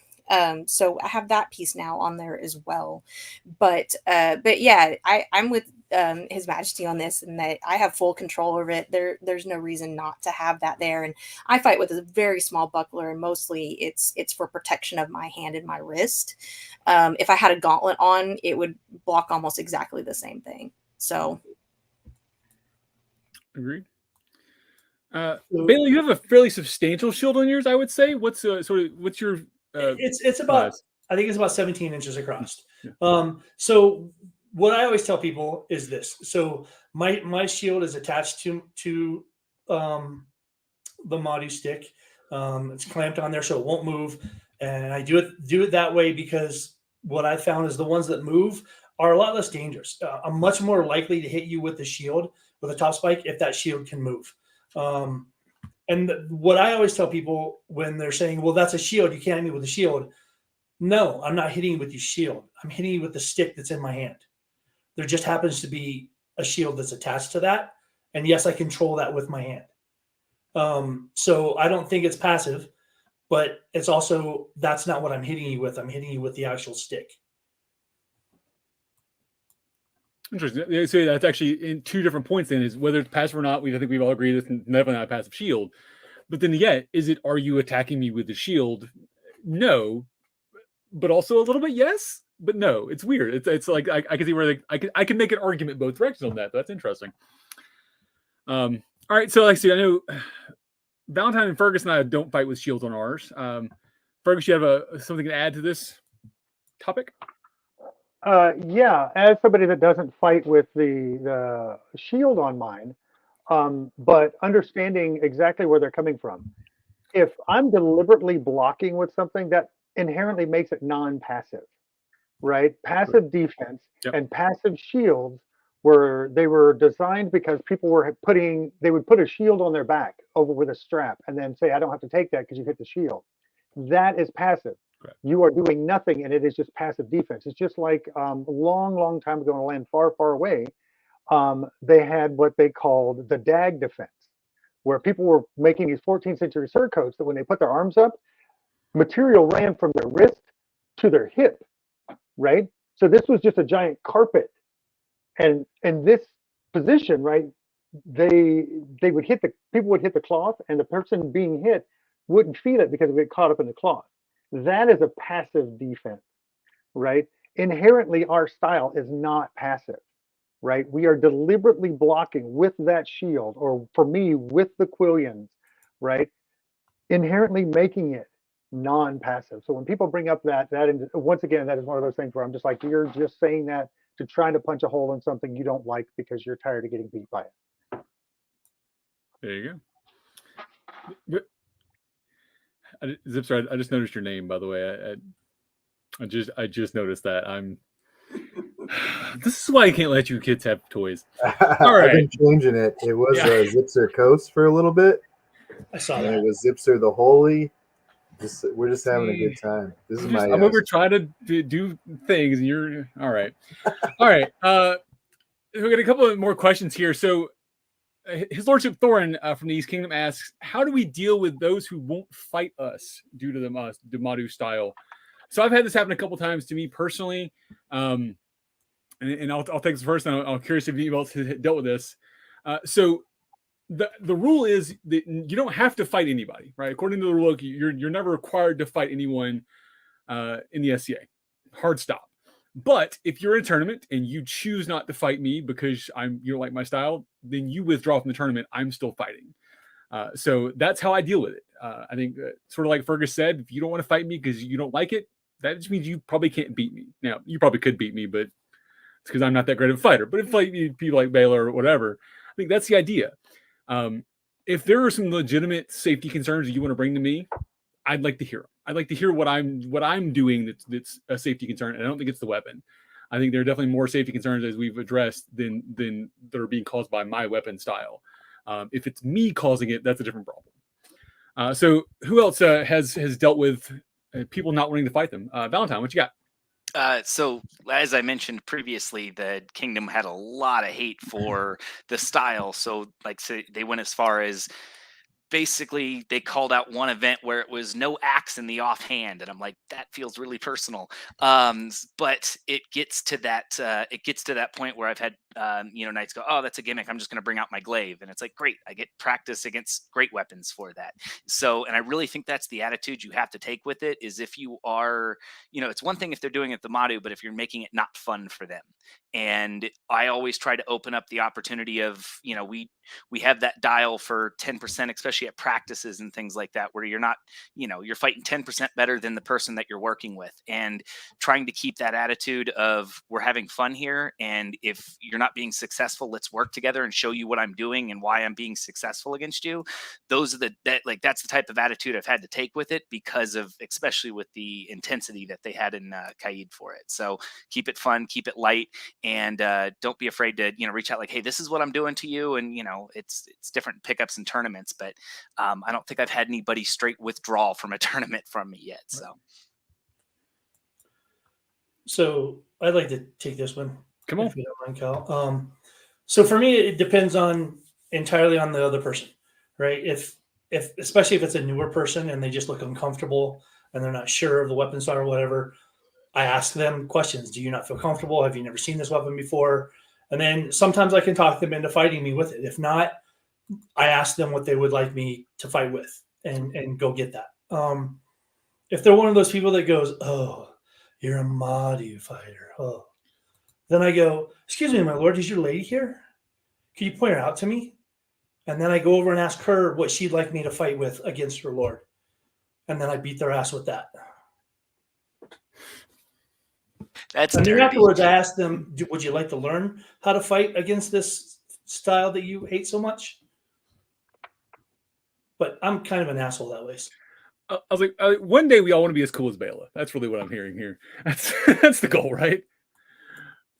So I have that piece now on there as well. But yeah, I'm with His Majesty on this, and that I have full control over it. There's no reason not to have that there. And I fight with a very small buckler, and mostly it's for protection of my hand and my wrist. If I had a gauntlet on, it would block almost exactly the same thing. So Agreed. Béla, you have a fairly substantial shield on yours, I would say. What's your it's about size? I think it's about 17 inches across. Yeah. So what I always tell people is this. So my shield is attached to the Madu stick. It's clamped on there so it won't move. And I do it that way because what I found is the ones that move are a lot less dangerous. I'm much more likely to hit you with the shield, with a top spike, if that shield can move. And what I always tell people when they're saying, well, that's a shield, you can't hit me with a shield. No, I'm not hitting you with your shield. I'm hitting you with the stick that's in my hand. There just happens to be a shield that's attached to that. And yes, I control that with my hand. So I don't think it's passive, but it's also, that's not what I'm hitting you with. I'm hitting you with the actual stick. Interesting. So that's actually in two different points then, is whether it's passive or not. I think we've all agreed it's never not a passive shield. But then yet, are you attacking me with the shield? No. But also a little bit yes, but no. It's weird. It's like I can see where I can make an argument both directions on that. That's interesting. All right, so like I know Valentine and Fearghus and I don't fight with shields on ours. Fearghus, you have something to add to this topic? Yeah, as somebody that doesn't fight with the shield on mine, but understanding exactly where they're coming from. If I'm deliberately blocking with something, that inherently makes it non-passive, right? Passive defense and passive shields they were designed because people they would put a shield on their back over with a strap and then say, I don't have to take that because you hit the shield. That is passive. Correct. You are doing nothing, and it is just passive defense. It's just like a long time ago in a land far, far away, they had what they called the dag defense, where people were making these 14th century surcoats that when they put their arms up, material ran from their wrist to their hip, right? So this was just a giant carpet. And in this position, right, people would hit the cloth, and the person being hit wouldn't feel it because it would get caught up in the cloth. That is a passive defense, right? Inherently, our style is not passive, right? We are deliberately blocking with that shield, or for me, with the Quillians, right? Inherently making it non-passive. So when people bring up once again, that is one of those things where I'm just like, you're just saying that to try to punch a hole in something you don't like because you're tired of getting beat by it. There you go. Zipser, I just noticed your name, by the way. I just noticed that. This is why I can't let you kids have toys. All right. I've been changing it. It was Zipser Kós for a little bit. I saw And that. it was Zipser the Holy. We're just having a good time. This is I'm over trying to do things, and you're all right. All right. We got a couple of more questions here. So, His Lordship Thorin from the East Kingdom asks, "How do we deal with those who won't fight us due to the Madu style?" So I've had this happen a couple times to me personally, and I'll take this first. And I'm curious if anyone else has dealt with this. So the rule is that you don't have to fight anybody, right? According to the rule, you're never required to fight anyone in the SCA. Hard stop. But if you're in a tournament and you choose not to fight me because you don't like my style, then you withdraw from the tournament. I'm still fighting. So that's how I deal with it. I think sort of like Fearghus said, if you don't want to fight me because you don't like it, that just means you probably can't beat me. Now, you probably could beat me, but it's because I'm not that great of a fighter. But if like people like Béla or whatever, I think that's the idea. If there are some legitimate safety concerns that you want to bring to me, I'd like to hear them. I'd like to hear what I'm doing that's a safety concern, and I don't think it's the weapon. I think there are definitely more safety concerns, as we've addressed, than that are being caused by my weapon style. If it's me causing it, that's a different problem. So who else has dealt with people not wanting to fight them? Valentine, what you got? So as I mentioned previously, the kingdom had a lot of hate for the style. So they went as far as basically they called out one event where it was no axe in the offhand, and I'm like, that feels really personal. But it gets to that point where I've had knights go, oh, that's a gimmick, I'm just going to bring out my glaive, and it's like, great, I get practice against great weapons for that. So, and I really think that's the attitude you have to take with it, is if you are, it's one thing if they're doing it the Madu, but if you're making it not fun for them. And I always try to open up the opportunity of, we have that dial for 10%, especially at practices and things like that, where you're not, you're fighting 10% better than the person that you're working with, and trying to keep that attitude of, we're having fun here. And if you're not being successful, let's work together and show you what I'm doing and why I'm being successful against you. Those are that's the type of attitude I've had to take with it, because of, especially with the intensity that they had in Caid for it. So keep it fun, keep it light, and don't be afraid to, reach out like, hey, this is what I'm doing to you. And, it's different pickups and tournaments, but I don't think I've had anybody straight withdraw from a tournament from me yet. So I'd like to take this one. Come on. If you don't mind, Cal. So for me, it depends entirely on the other person, right? If especially if it's a newer person and they just look uncomfortable and they're not sure of the weapon style or whatever, I ask them questions. Do you not feel comfortable? Have you never seen this weapon before? And then sometimes I can talk them into fighting me with it. If not, I ask them what they would like me to fight with and go get that. If they're one of those people that goes, oh, you're a Madu fighter. Oh, then I go, excuse me, my lord, is your lady here? Can you point her out to me? And then I go over and ask her what she'd like me to fight with against her lord. And then I beat their ass with that. That's and then dirty. afterwards, I asked them, would you like to learn how to fight against this style that you hate so much? But I'm kind of an asshole that way. I was like, one day we all want to be as cool as Béla. That's really what I'm hearing here. That's the goal, right?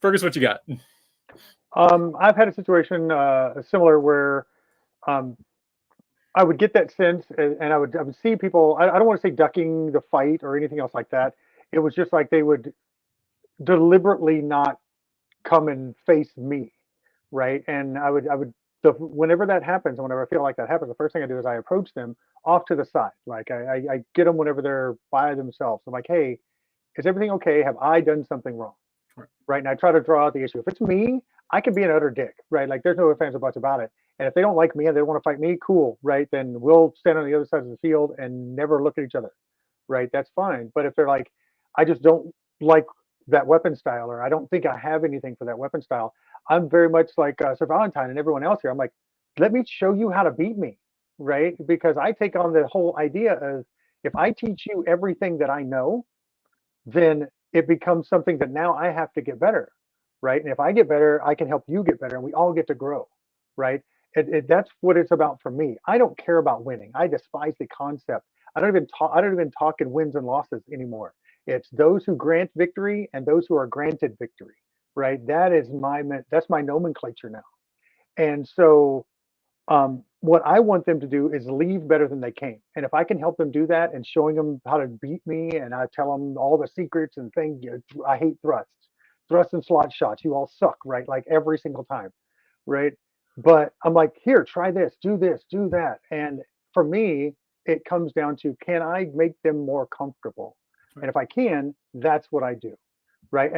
Fearghus, what you got? I've had a situation similar where I would get that sense, and I would see people. I don't want to say ducking the fight or anything else like that. It was just like they would deliberately not come and face me, right? And I would whenever that happens, and whenever I feel like that happens, the first thing I do is I approach them off to the side. Like I get them whenever they're by themselves. I'm like, hey, is everything okay? Have I done something wrong? Right. And I try to draw out the issue. If it's me, I can be an utter dick, right? Like there's no ifs, ands, or buts about it. And if they don't like me and they want to fight me, cool, right? Then we'll stand on the other side of the field and never look at each other, right? That's fine. But if they're like, I just don't like that weapon style, or I don't think I have anything for that weapon style, I'm very much like Sir Valentine and everyone else here. I'm like, let me show you how to beat me, right? Because I take on the whole idea of If I teach you everything that I know, then it becomes something that now I have to get better, right? And if I get better, I can help you get better, and we all get to grow, right? That's what it's about for me. I don't care about winning. I despise the concept. I don't even talk in wins and losses anymore. It's those who grant victory and those who are granted victory, right? That's my nomenclature now. And so what I want them to do is leave better than they came. And if I can help them do that and showing them how to beat me, and I tell them all the secrets and things, I hate thrusts and slot shots. You all suck, right? Like every single time, right? But I'm like, here, try this, do that. And for me, it comes down to, can I make them more comfortable? And if I can, that's what I do, right?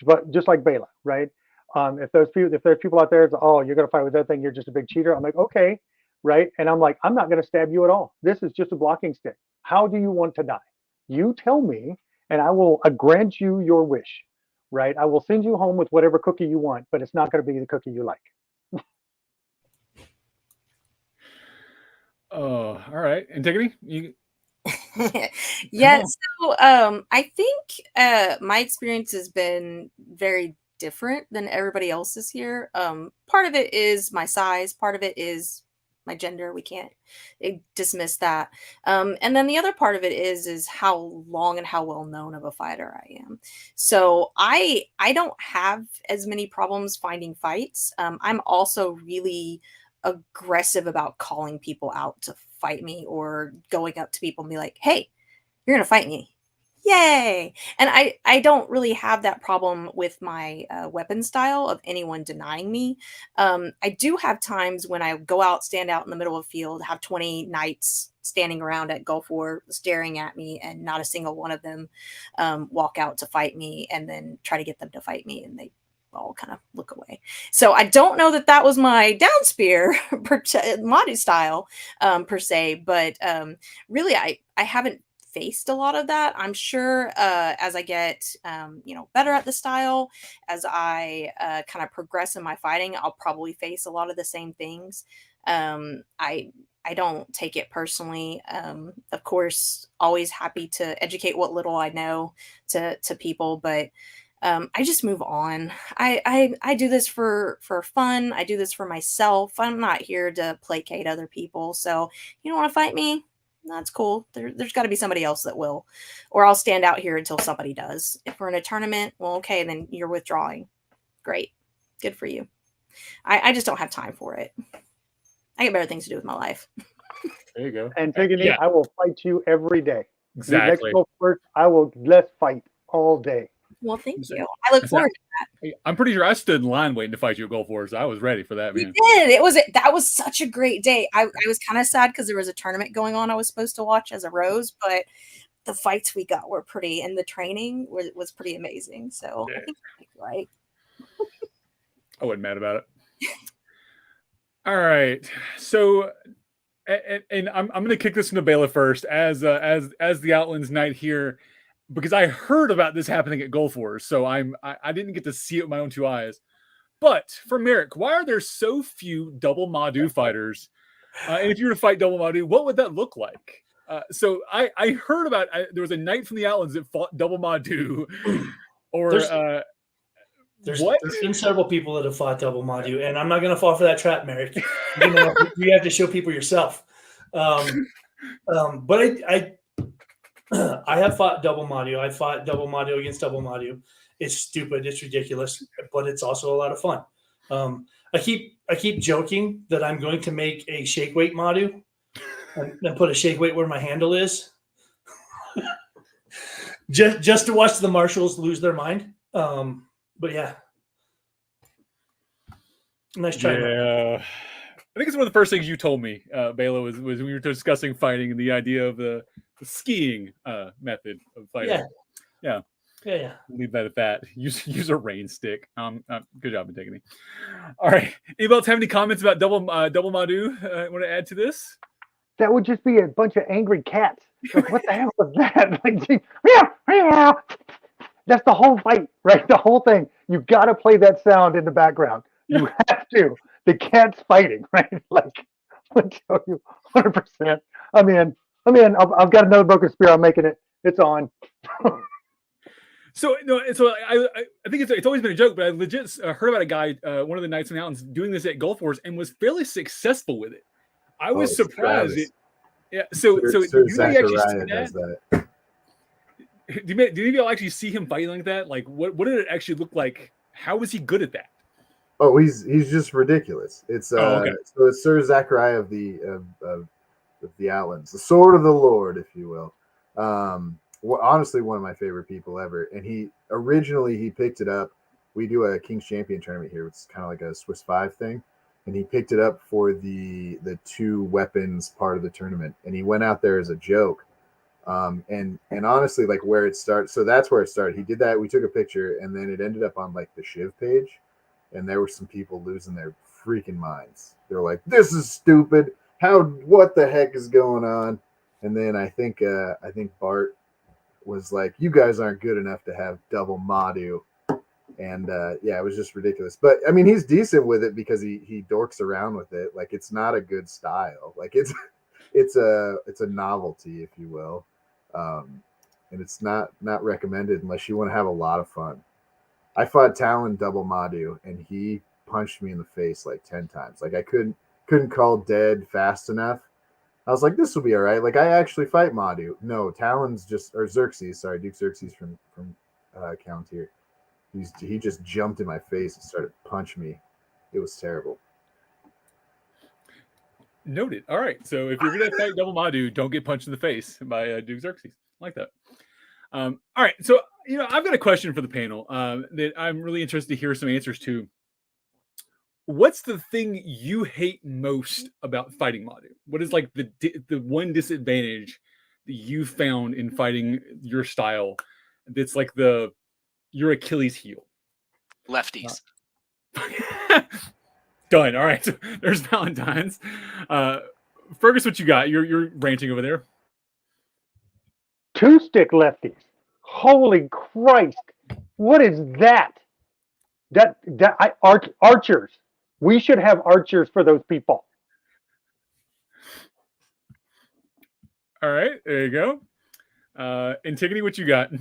But just like Béla, right? If there's people out there, oh, you're gonna fight with that thing, you're just a big cheater. I'm like, okay, right? And I'm like, I'm not gonna stab you at all. This is just a blocking stick. How do you want to die? You tell me, and I will grant you your wish, right? I will send you home with whatever cookie you want, but it's not gonna be the cookie you like. Oh, all right. Antigone, you. Yeah, so I think my experience has been very different than everybody else's here. Part of it is my size, part of it is my gender. We can't dismiss that. And then the other part of it is how long and how well known of a fighter I am. So I don't have as many problems finding fights. I'm also really aggressive about calling people out to fight me, or going up to people and be like, hey, you're gonna fight me, yay. And I don't really have that problem with my weapon style of anyone denying me. I do have times when I go out, stand out in the middle of a field, have 20 knights standing around at Gulf War staring at me, and not a single one of them walk out to fight me, and then try to get them to fight me, and they all kind of look away. So I don't know that was my down spear Madus style per se, but really I haven't faced a lot of that. I'm sure as I get better at the style, as I kind of progress in my fighting, I'll probably face a lot of the same things. I don't take it personally. Of course, always happy to educate what little I know to people, but I just move on. I do this for fun. I do this for myself. I'm not here to placate other people. So you don't want to fight me? That's cool. There's got to be somebody else that will, or I'll stand out here until somebody does. If we're in a tournament, well, okay, then you're withdrawing. Great. Good for you. I just don't have time for it. I get better things to do with my life. There you go. Antigone, I will fight you every day. Exactly. Let's fight all day. Well, thank you. I look forward to that. I'm pretty sure I stood in line waiting to fight you at Gulf Wars. I was ready for that, man. You did. That was such a great day. I was kind of sad because there was a tournament going on I was supposed to watch as a Rose, but the fights we got were pretty, and the training was pretty amazing. So I think you're right. I wasn't mad about it. All right. So, and I'm going to kick this into Béla first as the Outlands Knight here, because I heard about this happening at Gulf Wars, so I didn't get to see it with my own two eyes. But for Merrick, why are there so few double Madu fighters? And if you were to fight double Madu, what would that look like? So I heard about there was a knight from the Outlands that fought double Madu, or there's been several people that have fought double Madu, and I'm not going to fall for that trap, Merrick. You have to show people yourself. But I have fought double Madu. I fought double Madu against double Madu. It's stupid. It's ridiculous, but it's also a lot of fun. I keep joking that I'm going to make a shake weight Madu and put a shake weight where my handle is, just to watch the marshals lose their mind. But yeah, nice try. Yeah, I think it's one of the first things you told me, Béla, was we were discussing fighting and the idea of the skiing method of fighting. Yeah. Leave that at that. Use a rain stick. Good job, Antigone. All right. Anybody else have any comments about double Madu? Want to add to this? That would just be a bunch of angry cats. Like, what the hell was that? Like, meow. That's the whole fight, right? The whole thing. You got to play that sound in the background. You have to. The cat's fighting, right? Like, I tell you, 100%. I mean, Let me in. I've got another broken spear. I'm making it. It's on. So no, so I think it's always been a joke, but I legit heard about a guy, one of the Knights in the Mountains, doing this at Gulf Wars and was fairly successful with it. I was surprised. So Sir do you actually see Zachariah that? does that. Do any of y'all actually see him fighting like that? Like, what did it actually look like? How was he good at that? Oh, he's just ridiculous. It's okay. So it's Sir Zachariah of the Outlands, the Sword of the Lord, if you will. Well, honestly, one of my favorite people ever. And he picked it up. We do a King's Champion tournament here. It's kind of like a Swiss 5 thing. And he picked it up for the 2 weapons part of the tournament. And he went out there as a joke. And honestly, like where it started. So that's where it started. He did that. We took a picture and then it ended up on like the Shiv page. And there were some people losing their freaking minds. They're like, this is stupid. What the heck is going on? And then I think Bart was like, you guys aren't good enough to have double Madu. And yeah, it was just ridiculous. But I mean, he's decent with it because he dorks around with it. Like it's not a good style. Like it's a novelty, if you will. And it's not recommended unless you want to have a lot of fun. I fought Talon double Madu and he punched me in the face like 10 times. Like I couldn't call dead fast enough. I was like, this will be all right. Like I actually fight Madu. No, Talon's or Xerxes. Sorry, Duke Xerxes from Countier. He just jumped in my face and started punching me. It was terrible. Noted. All right. So if you're gonna fight double Madu, don't get punched in the face by Duke Xerxes. I like that. All right. So I've got a question for the panel that I'm really interested to hear some answers to. What's the thing you hate most about fighting Madu? What is like the one disadvantage that you found in fighting your style that's like your Achilles heel? Lefties. Done. All right. So there's Valentine's. Fearghus, what you got? You're ranting over there. 2-stick lefties. Holy Christ! What is that? Archers. We should have archers for those people. All right, there you go. Antigone, what you got?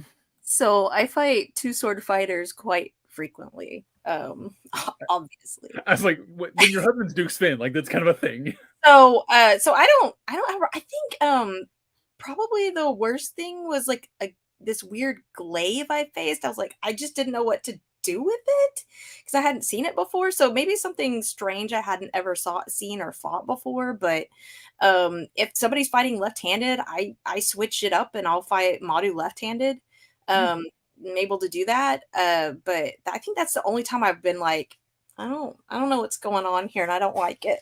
So I fight 2-sword fighters quite frequently. Obviously. I was like, when your husband's Duke Spin, like that's kind of a thing. So I don't ever. I think probably the worst thing was like this weird glaive I faced. I was like, I just didn't know what to do with it because I hadn't seen it before. So maybe something strange I hadn't ever seen or fought before. But if somebody's fighting left-handed, I switch it up and I'll fight Madu left-handed. I'm able to do that. But I think that's the only time I've been like, I don't know what's going on here and I don't like it.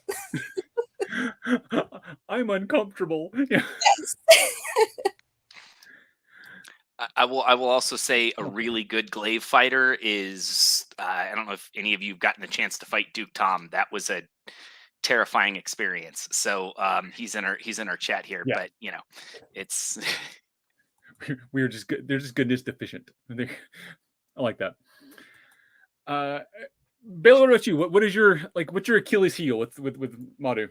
I'm uncomfortable. Yeah. Yes. I will also say a really good glaive fighter is I don't know if any of you have gotten the chance to fight Duke Tom. That was a terrifying experience. So he's in our chat here, yeah. But it's we're just good. They're just goodness deficient. I like that. Béla, what about you? What is what's your Achilles heel with Madu?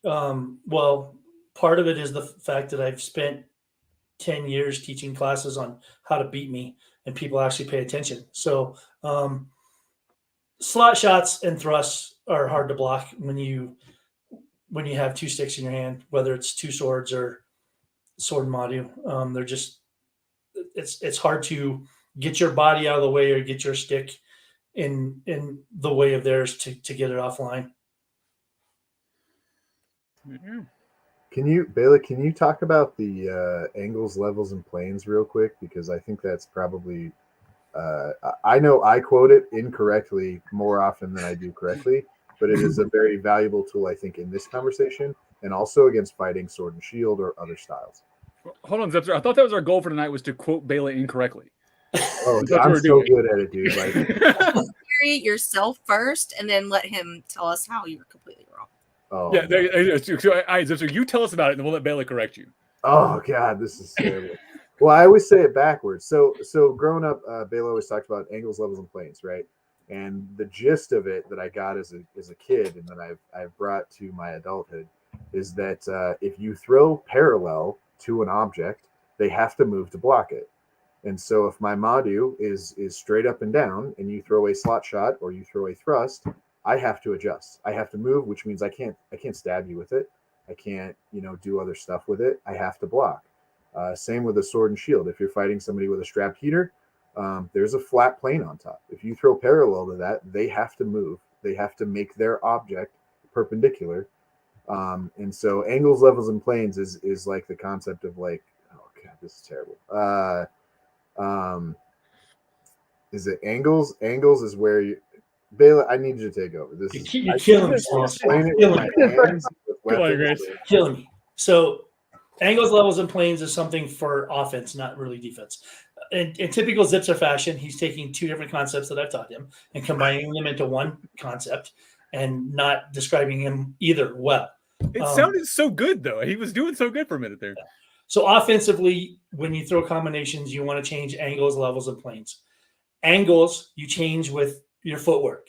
Well, part of it is the fact that I've spent 10 years teaching classes on how to beat me and people actually pay attention. So slot shots and thrusts are hard to block when you have 2 sticks in your hand, whether it's 2 swords or sword and Madu. They're just, it's hard to get your body out of the way or get your stick in the way of theirs to get it offline. Mm-hmm. Béla, can you talk about the angles, levels, and planes real quick? Because I think that's probably, I know I quote it incorrectly more often than I do correctly, but it is a very valuable tool, I think, in this conversation and also against fighting sword and shield or other styles. Hold on, Zepser. I thought that was our goal for tonight was to quote Béla incorrectly. Oh, I'm so good at it, dude. Like, Carry yourself first and then let him tell us how you're completely wrong. oh, yeah, Zepser, you tell us about it, and then we'll let Béla correct you. Oh God, this is terrible. Well, I always say it backwards. So growing up, Béla always talked about angles, levels, and planes, right? And the gist of it that I got as a kid, and that I've brought to my adulthood, is that if you throw parallel to an object, they have to move to block it. And so if my madu is straight up and down, and you throw a slot shot or you throw a thrust, I have to adjust. I have to move, which means I can't stab you with it. I can't, do other stuff with it. I have to block. Same with a sword and shield. If you're fighting somebody with a strapped heater, there's a flat plane on top. If you throw parallel to that, they have to move. They have to make their object perpendicular. And so angles, levels, and planes is like the concept of like, oh god, this is terrible. Is it angles? Angles is where you, Béla, I need you to take over. This is You're killing me. explain it with my hands with weapons. Killing me. So angles, levels, and planes is something for offense, not really defense. In typical Czypser fashion, he's taking two different concepts that I've taught him and combining them into one concept and not describing him either well. It sounded so good, though. He was doing so good for a minute there. So offensively, when you throw combinations, you want to change angles, levels, and planes. Angles, you change with your footwork.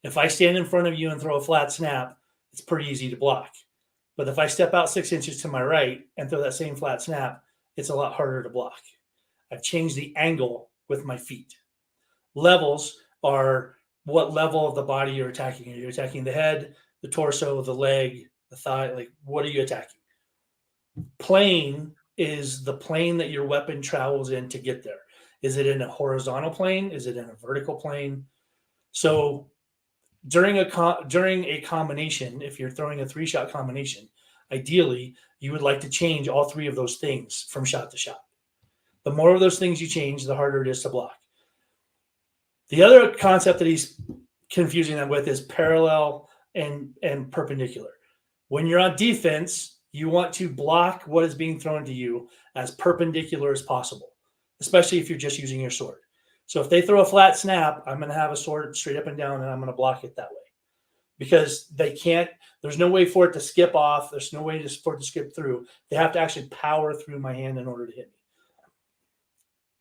If I stand in front of you and throw a flat snap, it's pretty easy to block. But if I step out 6 inches to my right and throw that same flat snap, it's a lot harder to block. I've changed the angle with my feet. Levels are what level of the body you're attacking. Are you attacking the head, the torso, the leg, the thigh? Like, what are you attacking? Plane is the plane that your weapon travels in to get there. Is it in a horizontal plane? Is it in a vertical plane? So during a combination, if you're throwing a 3-shot combination, ideally you would like to change all 3 of those things from shot to shot. The more of those things you change, the harder it is to block. The other concept that he's confusing that with is parallel and perpendicular. When you're on defense, you want to block what is being thrown to you as perpendicular as possible, especially if you're just using your sword. So if they throw a flat snap, I'm going to have a sword straight up and down, and I'm going to block it that way. Because they can't, there's no way for it to skip off. There's no way for it to skip through. They have to actually power through my hand in order to hit me.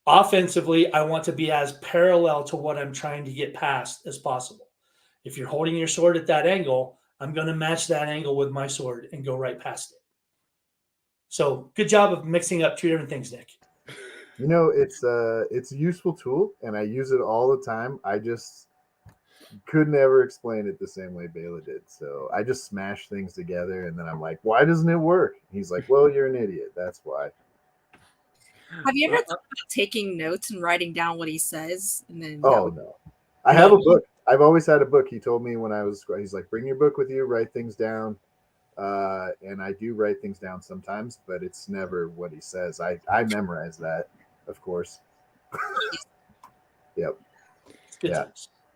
Offensively, I want to be as parallel to what I'm trying to get past as possible. If you're holding your sword at that angle, I'm going to match that angle with my sword and go right past it. So good job of mixing up 2 different things, Nick. It's a useful tool, and I use it all the time. I just could never explain it the same way Béla did. So I just smash things together, and then I'm like, why doesn't it work? He's like, well, you're an idiot. That's why. Have you ever thought about taking notes and writing down what he says? And then no. I have a book. I've always had a book. He told me when he's like, bring your book with you, write things down. And I do write things down sometimes, but it's never what he says. I memorize that, of course. Yep. Yeah.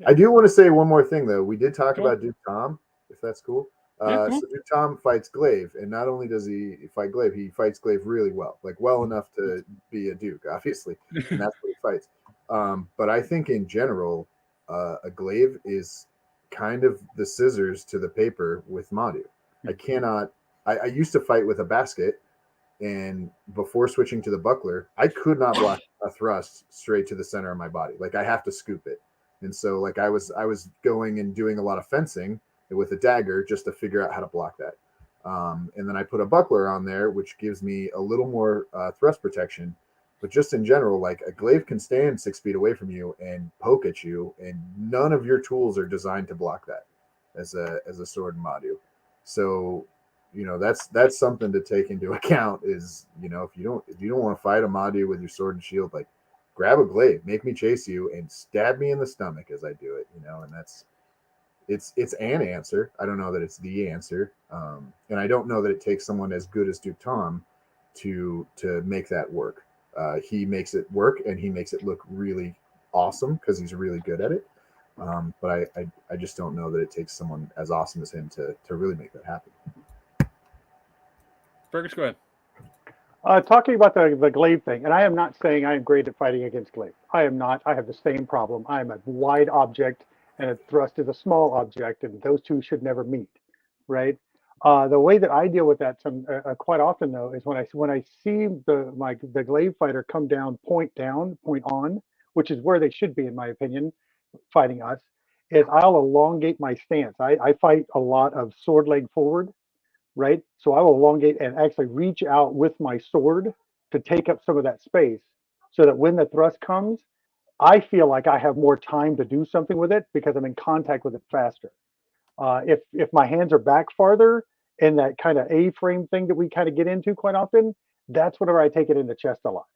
I do want to say one more thing, though. We did talk about Duke Tom, if that's cool. So Duke Tom fights Glaive, and not only does he fight Glaive, he fights Glaive really well, like well enough to be a Duke, obviously, and that's what he fights. But I think in general, a Glaive is kind of the scissors to the paper with Madu. I used to fight with a basket, and before switching to the buckler, I could not block a thrust straight to the center of my body. Like, I have to scoop it. And so like I was going and doing a lot of fencing with a dagger just to figure out how to block that. And then I put a buckler on there, which gives me a little more thrust protection. But just in general, like, a glaive can stand 6 feet away from you and poke at you, and none of your tools are designed to block that as a sword in Madu. So, that's something to take into account is, if you don't want to fight a Madu with your sword and shield, like, grab a glaive, make me chase you, and stab me in the stomach as I do it, and it's an answer. I don't know that it's the answer. And I don't know that it takes someone as good as Duke Tom to make that work. He makes it work, and he makes it look really awesome because he's really good at it. But I just don't know that it takes someone as awesome as him to really make that happen. Fearghus, go ahead. Talking about the glaive thing, and I am not saying I am great at fighting against glaive. I am not. I have the same problem. I am a wide object, and a thrust is a small object, and those two should never meet, right? The way that I deal with that quite often, though, is when I see the glaive fighter come down, point on, which is where they should be, in my opinion, fighting us, is I'll elongate my stance. I fight a lot of sword leg forward, right? So I will elongate and actually reach out with my sword to take up some of that space so that when the thrust comes, I feel like I have more time to do something with it because I'm in contact with it faster. If my hands are back farther in that kind of A-frame thing that we kind of get into quite often, that's whenever I take it in the chest a lot.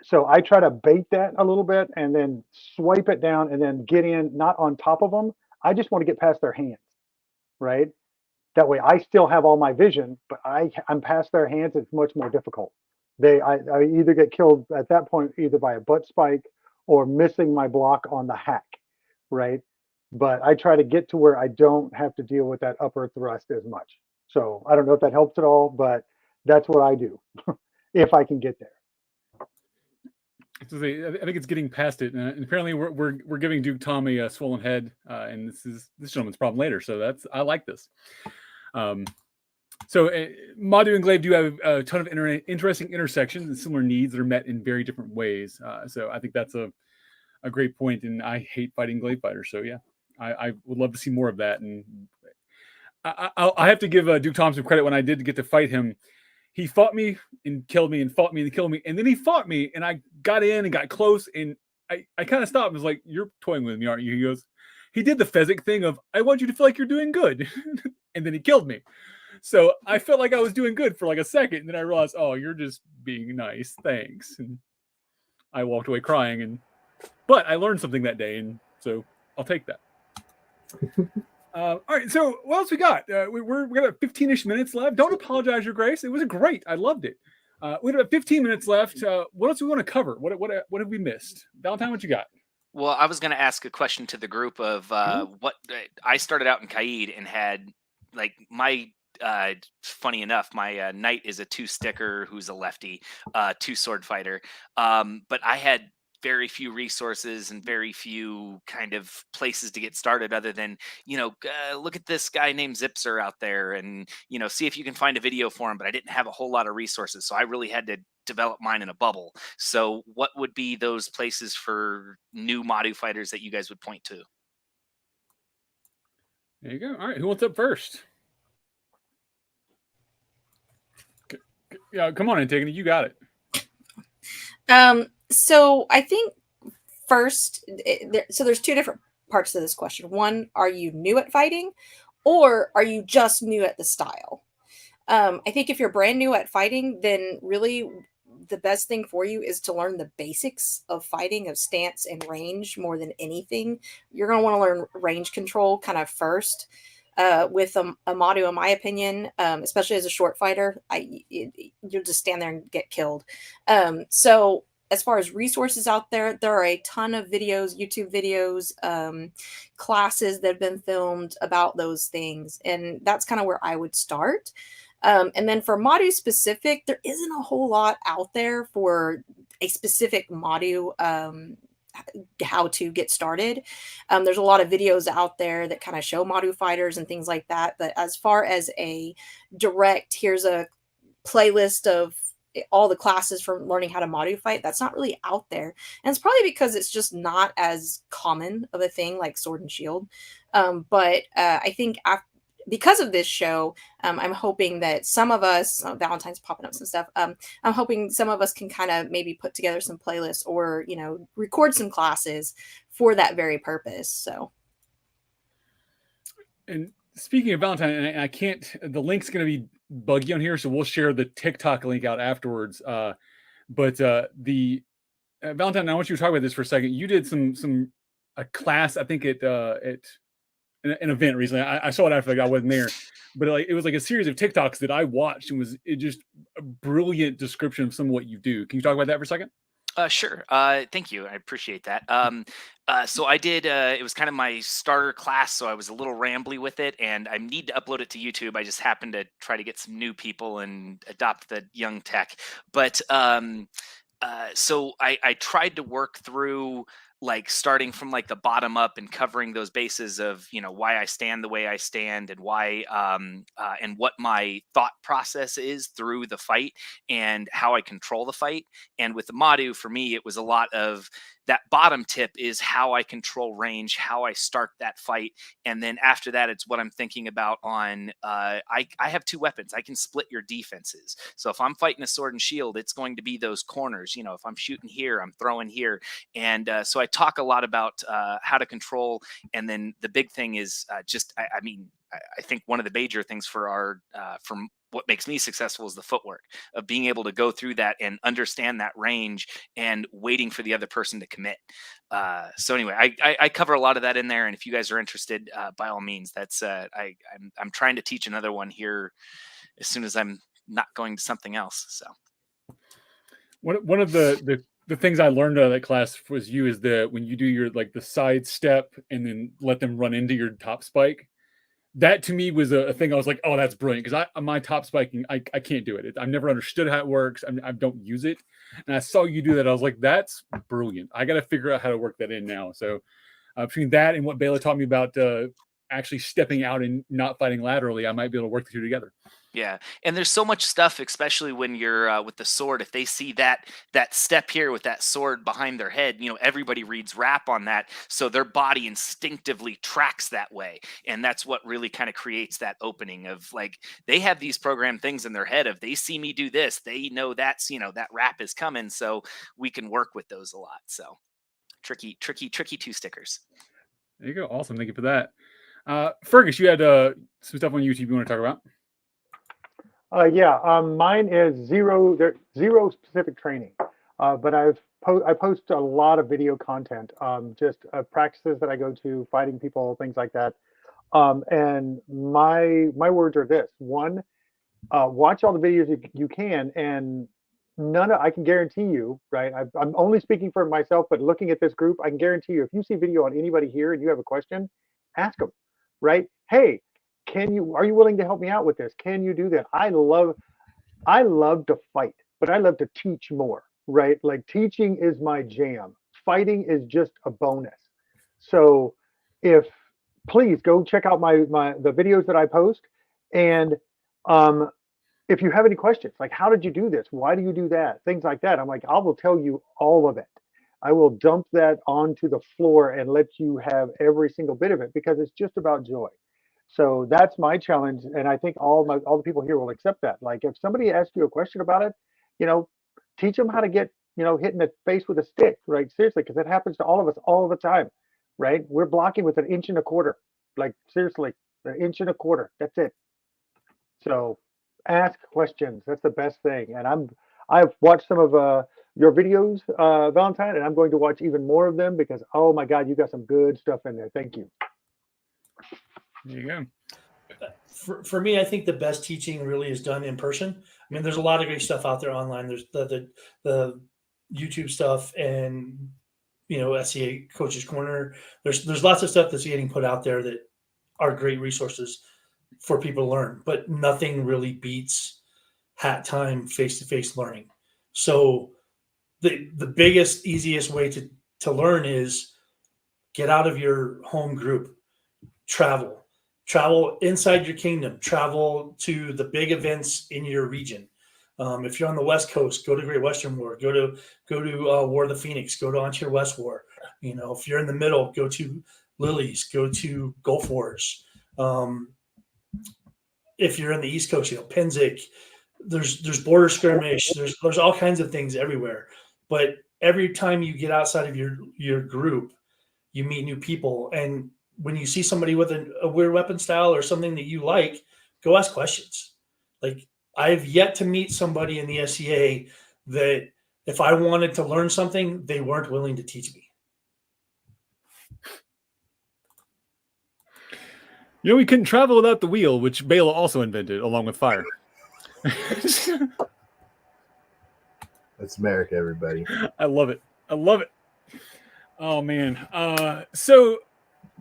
So I try to bait that a little bit and then swipe it down and then get in, not on top of them. I just want to get past their hands, right? That way I still have all my vision, but I'm past their hands. It's much more difficult. I either get killed at that point, either by a butt spike or missing my block on the hack, right? But I try to get to where I don't have to deal with that upper thrust as much. So I don't know if that helps at all, but that's what I do if I can get there. I think it's getting past it, and apparently we're giving Duke Tommy a swollen head, and this gentleman's problem later. So I like this. So Madu and Glaive do have a ton of interesting intersections and similar needs that are met in very different ways. So I think that's a great point, and I hate fighting Glaive fighters. So yeah, I would love to see more of that. And I have to give Duke Tom some credit. When I did get to fight him, he fought me and killed me and fought me and killed me. And then he fought me and I got in and got close and I kind of stopped and was like, "You're toying with me, aren't you?" He goes, he did the Fezzik thing of, "I want you to feel like you're doing good." And then he killed me. So I felt like I was doing good for like a second. And then I realized, oh, you're just being nice. Thanks. And I walked away crying. But I learned something that day. And so I'll take that. All right, so what else we got? We got about 15-ish minutes left. Don't apologize, Your Grace. It was great. I loved it. We have about 15 minutes left. What else do we want to cover? What have we missed? Valentine, what you got? Well, I was going to ask a question to the group of what I started out in Kaid and had like my funny enough, my knight is a 2-sticker who's a lefty, 2-sword fighter. But I had very few resources and very few kind of places to get started other than, look at this guy named Czypser out there and, see if you can find a video for him. But I didn't have a whole lot of resources. So I really had to develop mine in a bubble. So what would be those places for new Madu fighters that you guys would point to? There you go. All right. Who wants up first? Yeah, come on, Antigone. You got it. So I think first, so there's two different parts to this question. One, are you new at fighting, or are you just new at the style? I think if you're brand new at fighting, then really the best thing for you is to learn the basics of fighting, of stance and range more than anything. You're going to want to learn range control kind of first. With a Madu, in my opinion, especially as a short fighter, you'll just stand there and get killed. So as far as resources out there, there are a ton of videos, YouTube videos, classes that have been filmed about those things. And that's kind of where I would start. And then for Madu specific, there isn't a whole lot out there for a specific Madu how to get started. There's a lot of videos out there that kind of show Madu fighters and things like that. But as far as a direct, here's a playlist of all the classes for learning how to Madu fight, that's not really out there. And it's probably because it's just not as common of a thing like Sword and Shield. But I think because of this show, I'm hoping that some of us, Valentine's popping up some stuff. I'm hoping some of us can kind of maybe put together some playlists or, record some classes for that very purpose. So. And speaking of Valentine, and I can't, the link's going to be buggy on here, so we'll share the TikTok link out afterwards. But the Valentine, I want you to talk about this for a second. You did a class, I think at an event recently. I saw it after I wasn't there, but it was like a series of TikToks that I watched, and it just a brilliant description of some of what you do. Can you talk about that for a second? Sure. Thank you. I appreciate that. So I did, it was kind of my starter class, so I was a little rambly with it, and I need to upload it to YouTube. I just happened to try to get some new people and adopt the young tech. But so I tried to work through like starting from like the bottom up and covering those bases of, you know, why I stand the way I stand, and why and what my thought process is through the fight and how I control the fight. And with the Madu, for me, it was a lot of that bottom tip is how I control range, how I start that fight. And then after that, it's what I'm thinking about on, I have two weapons. I can split your defenses. So if I'm fighting a sword and shield, it's going to be those corners. You know, if I'm shooting here, I'm throwing here. And so I talk a lot about how to control. And then the big thing is I think one of the major things for our, from what makes me successful is the footwork of being able to go through that and understand that range and waiting for the other person to commit. So anyway, I cover a lot of that in there. And if you guys are interested, by all means, that's I'm trying to teach another one here as soon as I'm not going to something else. So one of the things I learned out of that class was when you do your like the side step and then let them run into your top spike. That to me was a thing I was like, oh, that's brilliant. Because my top spiking, I can't do it. I've never understood how it works. I don't use it. And I saw you do that. I was like, that's brilliant. I got to figure out how to work that in now. So between that and what Béla taught me about actually stepping out and not fighting laterally, I might be able to work the two together. Yeah, and there's so much stuff, especially when you're with the sword. If they see that step here with that sword behind their head, you know, everybody reads rap on that, so their body instinctively tracks that way, and that's what really kind of creates that opening of like they have these programmed things in their head of they see me do this, they know that's, you know, that rap is coming, so we can work with those a lot. So tricky two stickers. There you go. Awesome. Thank you for that. Fearghus, you had some stuff on YouTube you want to talk about? Mine is zero specific training, but I post a lot of video content, just practices that I go to, fighting people, things like that. And my words are this: one, watch all the videos you can, and I can guarantee you, right? I'm only speaking for myself, but looking at this group, I can guarantee you, if you see video on anybody here and you have a question, ask them, right? Hey, are you willing to help me out with this? Can you do that? I love to fight, but I love to teach more, right? Like teaching is my jam. Fighting is just a bonus. So please go check out the videos that I post. And if you have any questions, like how did you do this? Why do you do that? Things like that. I'm like, I will tell you all of it. I will dump that onto the floor and let you have every single bit of it, because it's just about joy. So that's my challenge, and I think all the people here will accept that. Like if somebody asks you a question about it, you know, teach them how to get, you know, hit in the face with a stick, right? Seriously, because it happens to all of us all the time, right? We're blocking with 1 1/4 inch, like seriously, 1 1/4 inch. That's it. So ask questions. That's the best thing. And I've watched some of your videos, Valentine, and I'm going to watch even more of them because, oh my God, you got some good stuff in there. Thank you. There you go. For me, I think the best teaching really is done in person. I mean, there's a lot of great stuff out there online. There's the YouTube stuff, and you know, SCA Coaches Corner. There's lots of stuff that's getting put out there that are great resources for people to learn. But nothing really beats hat time, face-to-face learning. So the biggest, easiest way to learn is get out of your home group, travel inside your kingdom, travel to the big events in your region. If you're on the West Coast, go to Great Western War, go to War of the Phoenix, go to Ontario West War. You know, if you're in the middle, go to Lilies, go to Gulf Wars. If you're in the East Coast, you know, Pennsic, there's border skirmish, there's all kinds of things everywhere. But every time you get outside of your group, you meet new people. And when you see somebody with a weird weapon style or something that you like, go ask questions. Like I've yet to meet somebody in the SCA that if I wanted to learn something, they weren't willing to teach me. You know, we couldn't travel without the wheel, which Béla also invented along with fire. That's America, everybody. I love it. Oh man. So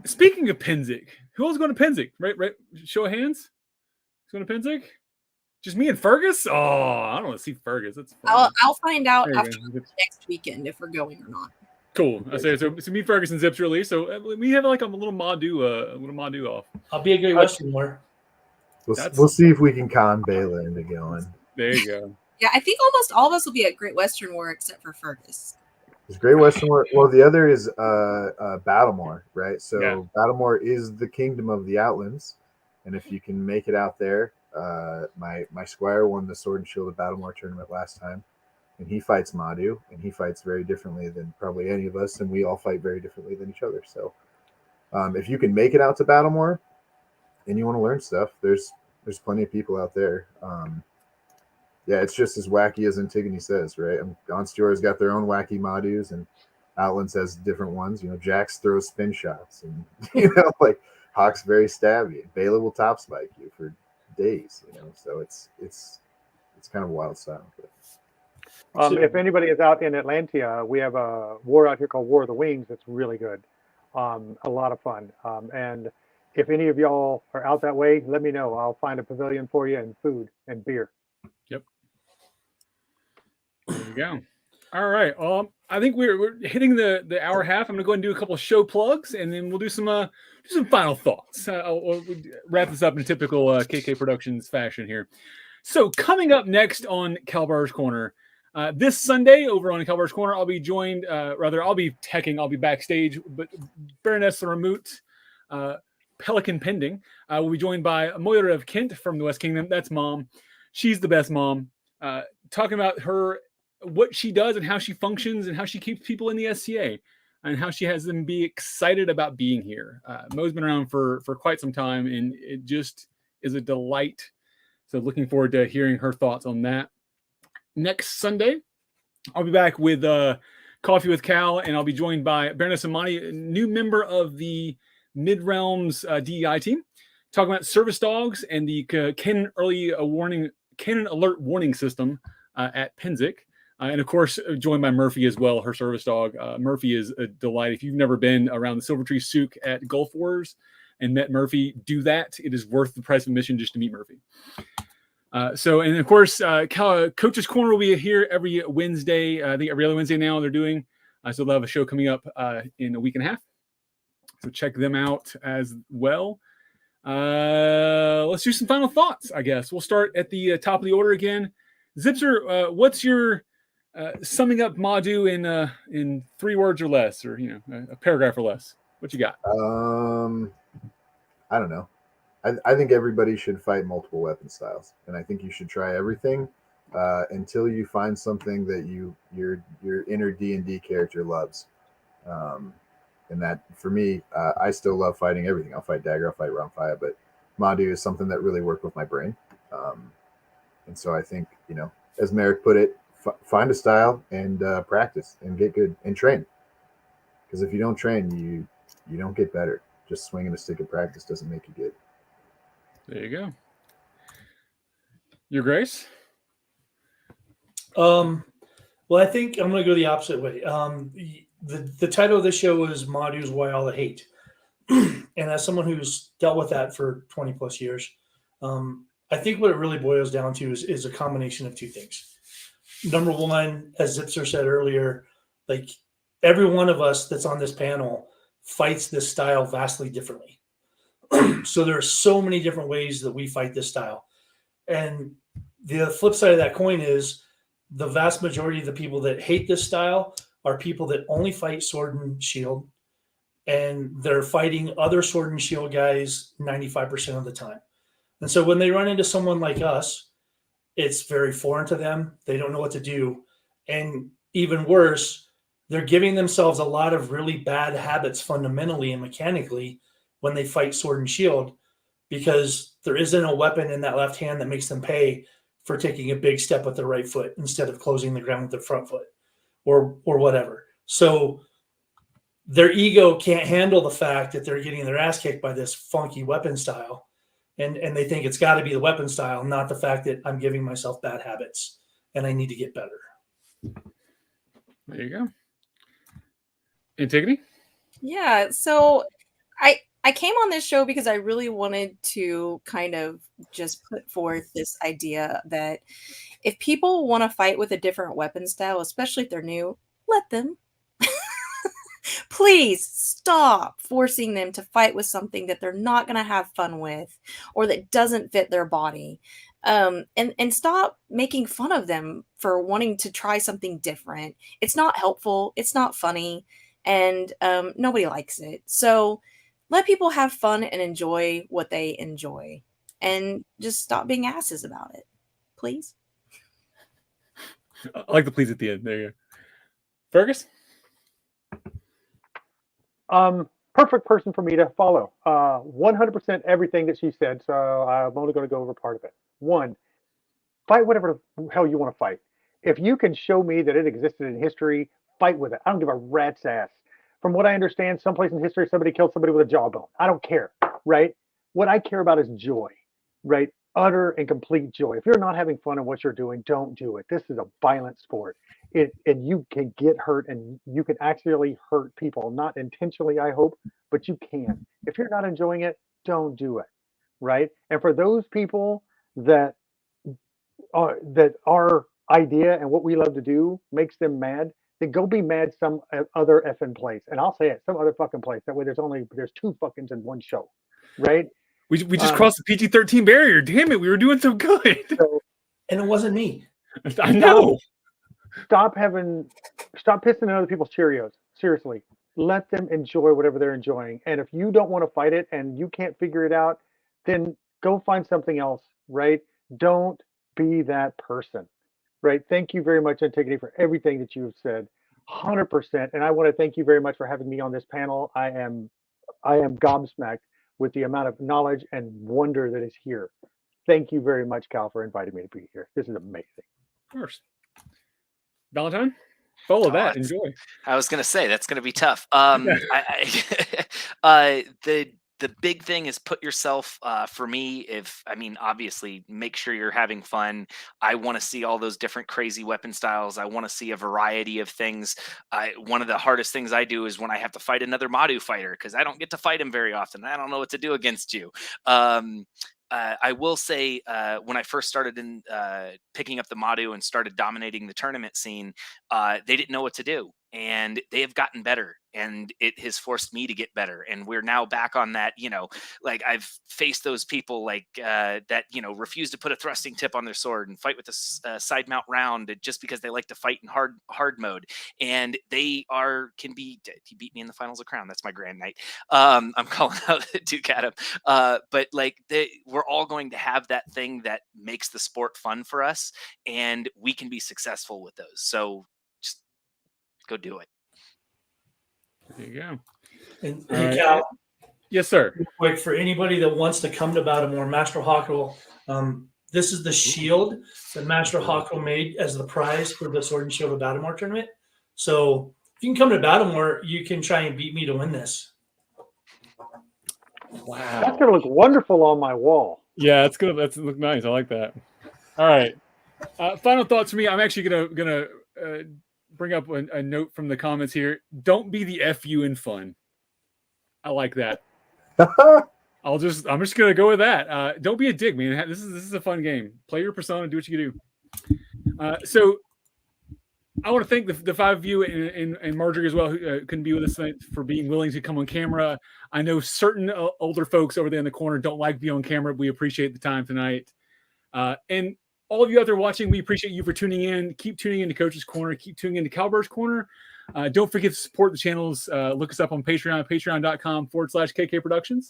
speaking of Pennsic, who else going to Pennsic? Right. Show of hands. Who's going to Pennsic? Just me and Fearghus? Oh, I don't want to see Fearghus. That's fun. I'll find out after next weekend if we're going or not. Cool. I say so. Me, Fearghus, and Zips release. So we have like a little madu off. I'll be a great Western war. We'll see if we can con Béla into going. There you go. Yeah, I think almost all of us will be at Great Western War except for Fearghus. Is Great Western War? Well, the other is Battlemore, right? So Yeah. Battlemore is the kingdom of the Outlands, and if you can make it out there, my squire won the Sword and Shield of Battlemore tournament last time, and he fights Madu, and he fights very differently than probably any of us, and we all fight very differently than each other. So, if you can make it out to Battlemore, and you want to learn stuff, there's plenty of people out there. Yeah, it's just as wacky as Antigone says, right? Onstiora's got their own wacky Madus, and Outlands has different ones. Jax throws spin shots, and like Hawk's very stabby. Béla will top spike you for days. So it's kind of a wild style. If anybody is out in Atlantia, we have a war out here called War of the Wings. It's really good, a lot of fun. And if any of y'all are out that way, let me know. I'll find a pavilion for you and food and beer. Yep. There you go. All right. I think we're hitting the hour half. I'm gonna go ahead and do a couple of show plugs, and then we'll do some final thoughts. We'll wrap this up in typical KK Productions fashion here. So coming up next on Kalbardrs Korner, this Sunday over on Kalbardrs Korner, I'll be joined. I'll be teching. I'll be backstage, but Baroness Ramut, Pelican Pending, will be joined by Moira of Kent from the West Kingdom. That's Mom. She's the best mom. Talking about what she does and how she functions and how she keeps people in the SCA and how she has them be excited about being here. Mo's been around for quite some time, and it just is a delight. So looking forward to hearing her thoughts on that. Next Sunday, I'll be back with Coffee with Cal, and I'll be joined by Baroness Amani, a new member of the Mid-Realms DEI team, talking about service dogs and the Cannon Alert Warning System at Penzic. And of course, joined by Murphy as well, her service dog. Murphy is a delight. If you've never been around the Silver Tree Souk at Gulf Wars and met Murphy, do that. It is worth the price of admission just to meet Murphy. And of course, Coach's Corner will be here every Wednesday. I think every other Wednesday now they're doing. So they'll have a show coming up in a week and a half. So check them out as well. Let's do some final thoughts, I guess. We'll start at the top of the order again. Zipser, what's your summing up Madu in 3 words or less, or a paragraph or less? What you got? I don't know. I think everybody should fight multiple weapon styles, and I think you should try everything until you find something that your inner D&D character loves. And that, for me, I still love fighting everything. I'll fight dagger, I'll fight round fire, but Madu is something that really worked with my brain. And so I think, as Merrick put it, find a style and practice and get good and train. Because if you don't train, you don't get better. Just swinging a stick of practice doesn't make you good. There you go. Your Grace? Well, I think I'm going to go the opposite way. The title of this show is Madu's Why All the Hate. And as someone who's dealt with that for 20 plus years, I think what it really boils down to is a combination of 2 things. Number one, as Zipser said earlier, like every one of us that's on this panel fights this style vastly differently. So there are so many different ways that we fight this style. And the flip side of that coin is the vast majority of the people that hate this style are people that only fight sword and shield, and they're fighting other sword and shield guys 95% of the time. And so when they run into someone like us, it's very foreign to them. They don't know what to do. And even worse, they're giving themselves a lot of really bad habits fundamentally and mechanically when they fight sword and shield, because there isn't a weapon in that left hand that makes them pay for taking a big step with their right foot instead of closing the ground with their front foot or whatever. So their ego can't handle the fact that they're getting their ass kicked by this funky weapon style. And they think it's got to be the weapon style, not the fact that I'm giving myself bad habits and I need to get better. There you go. Antigone? Yeah, so I came on this show because I really wanted to kind of just put forth this idea that if people want to fight with a different weapon style, especially if they're new, let them. Please stop forcing them to fight with something that they're not going to have fun with or that doesn't fit their body. And stop making fun of them for wanting to try something different. It's not helpful. It's not funny. And nobody likes it. So let people have fun and enjoy what they enjoy. And just stop being asses about it. Please. I like the please at the end. There you go. Fergus? Perfect person for me to follow. 100% everything that she said. So I'm only going to go over part of it. One, fight whatever the hell you want to fight. If you can show me that it existed in history, fight with it. I don't give a rat's ass. From what I understand, someplace in history, somebody killed somebody with a jawbone. I don't care, right? What I care about is joy, right? Utter and complete joy. If you're not having fun in what you're doing, don't do it. This is a violent sport. And you can get hurt, and you can actually hurt people. Not intentionally, I hope, but you can. If you're not enjoying it, don't do it, right? And for those people that our idea and what we love to do makes them mad, then go be mad some other effing place. And I'll say it, some other fucking place. That way there's two fuckings in one show, right? We just crossed the PG-13 barrier. Damn it, we were doing so good. And it wasn't me. I know. Stop pissing on other people's Cheerios. Seriously, let them enjoy whatever they're enjoying. And if you don't want to fight it and you can't figure it out, then go find something else, right? Don't be that person, right? Thank you very much, Antigone, for everything that you've said. 100%. And I want to thank you very much for having me on this panel. I am gobsmacked with the amount of knowledge and wonder that is here. Thank you very much, Cal, for inviting me to be here. This is amazing. Of course. Valentine, follow that. Enjoy. I was going to say that's going to be tough. The big thing is put yourself, for me, obviously make sure you're having fun. I want to see all those different crazy weapon styles. I want to see a variety of things. One of the hardest things I do is when I have to fight another Madu fighter, because I don't get to fight him very often. I don't know what to do against you. I will say when I first started in picking up the Madu and started dominating the tournament scene, they didn't know what to do. And they have gotten better, and it has forced me to get better. And we're now back on that, like I've faced those people that, refuse to put a thrusting tip on their sword and fight with a side mount round just because they like to fight in hard mode. And he beat me in the finals of Crown. That's my Grand Knight. I'm calling out Duke Adam. But we're all going to have that thing that makes the sport fun for us, and we can be successful with those. So go do it. There you go. And hey, Cal, yes, sir. real quick, for anybody that wants to come to Baltimore, Master Hawkle, this is the shield that Master Hawkle made as the prize for the Sword and Shield of Baltimore tournament. So if you can come to Baltimore, you can try and beat me to win this. Wow. That's going to look wonderful on my wall. Yeah, it's good. That's look nice. I like that. All right. Final thoughts for me. I'm actually gonna bring up a note from the comments here. Don't be the FU in fun. I like that. I'm just gonna go with that. Don't be a dick, man. This is a fun game. Play your persona, do what you do. So I want to thank the five of you and Margery as well, who couldn't be with us tonight, for being willing to come on camera. I know certain older folks over there in the corner don't like being on camera. We appreciate the time tonight. And all of you out there watching, we appreciate you for tuning in. Keep tuning in to Coach's Corner. Keep tuning in to Kalbardrs Korner. Don't forget to support the channels. Look us up on Patreon, patreon.com/KK Productions.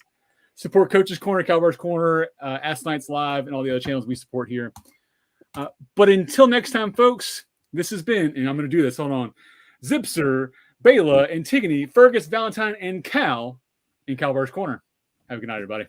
Support Coach's Corner, Kalbardrs Korner, Ask Nights Live, and all the other channels we support here. But until next time, folks, this has been, and I'm going to do this, hold on, Czypser, Béla, Antigone, Fearghus, Valentine, and Cal in Kalbardrs Korner. Have a good night, everybody.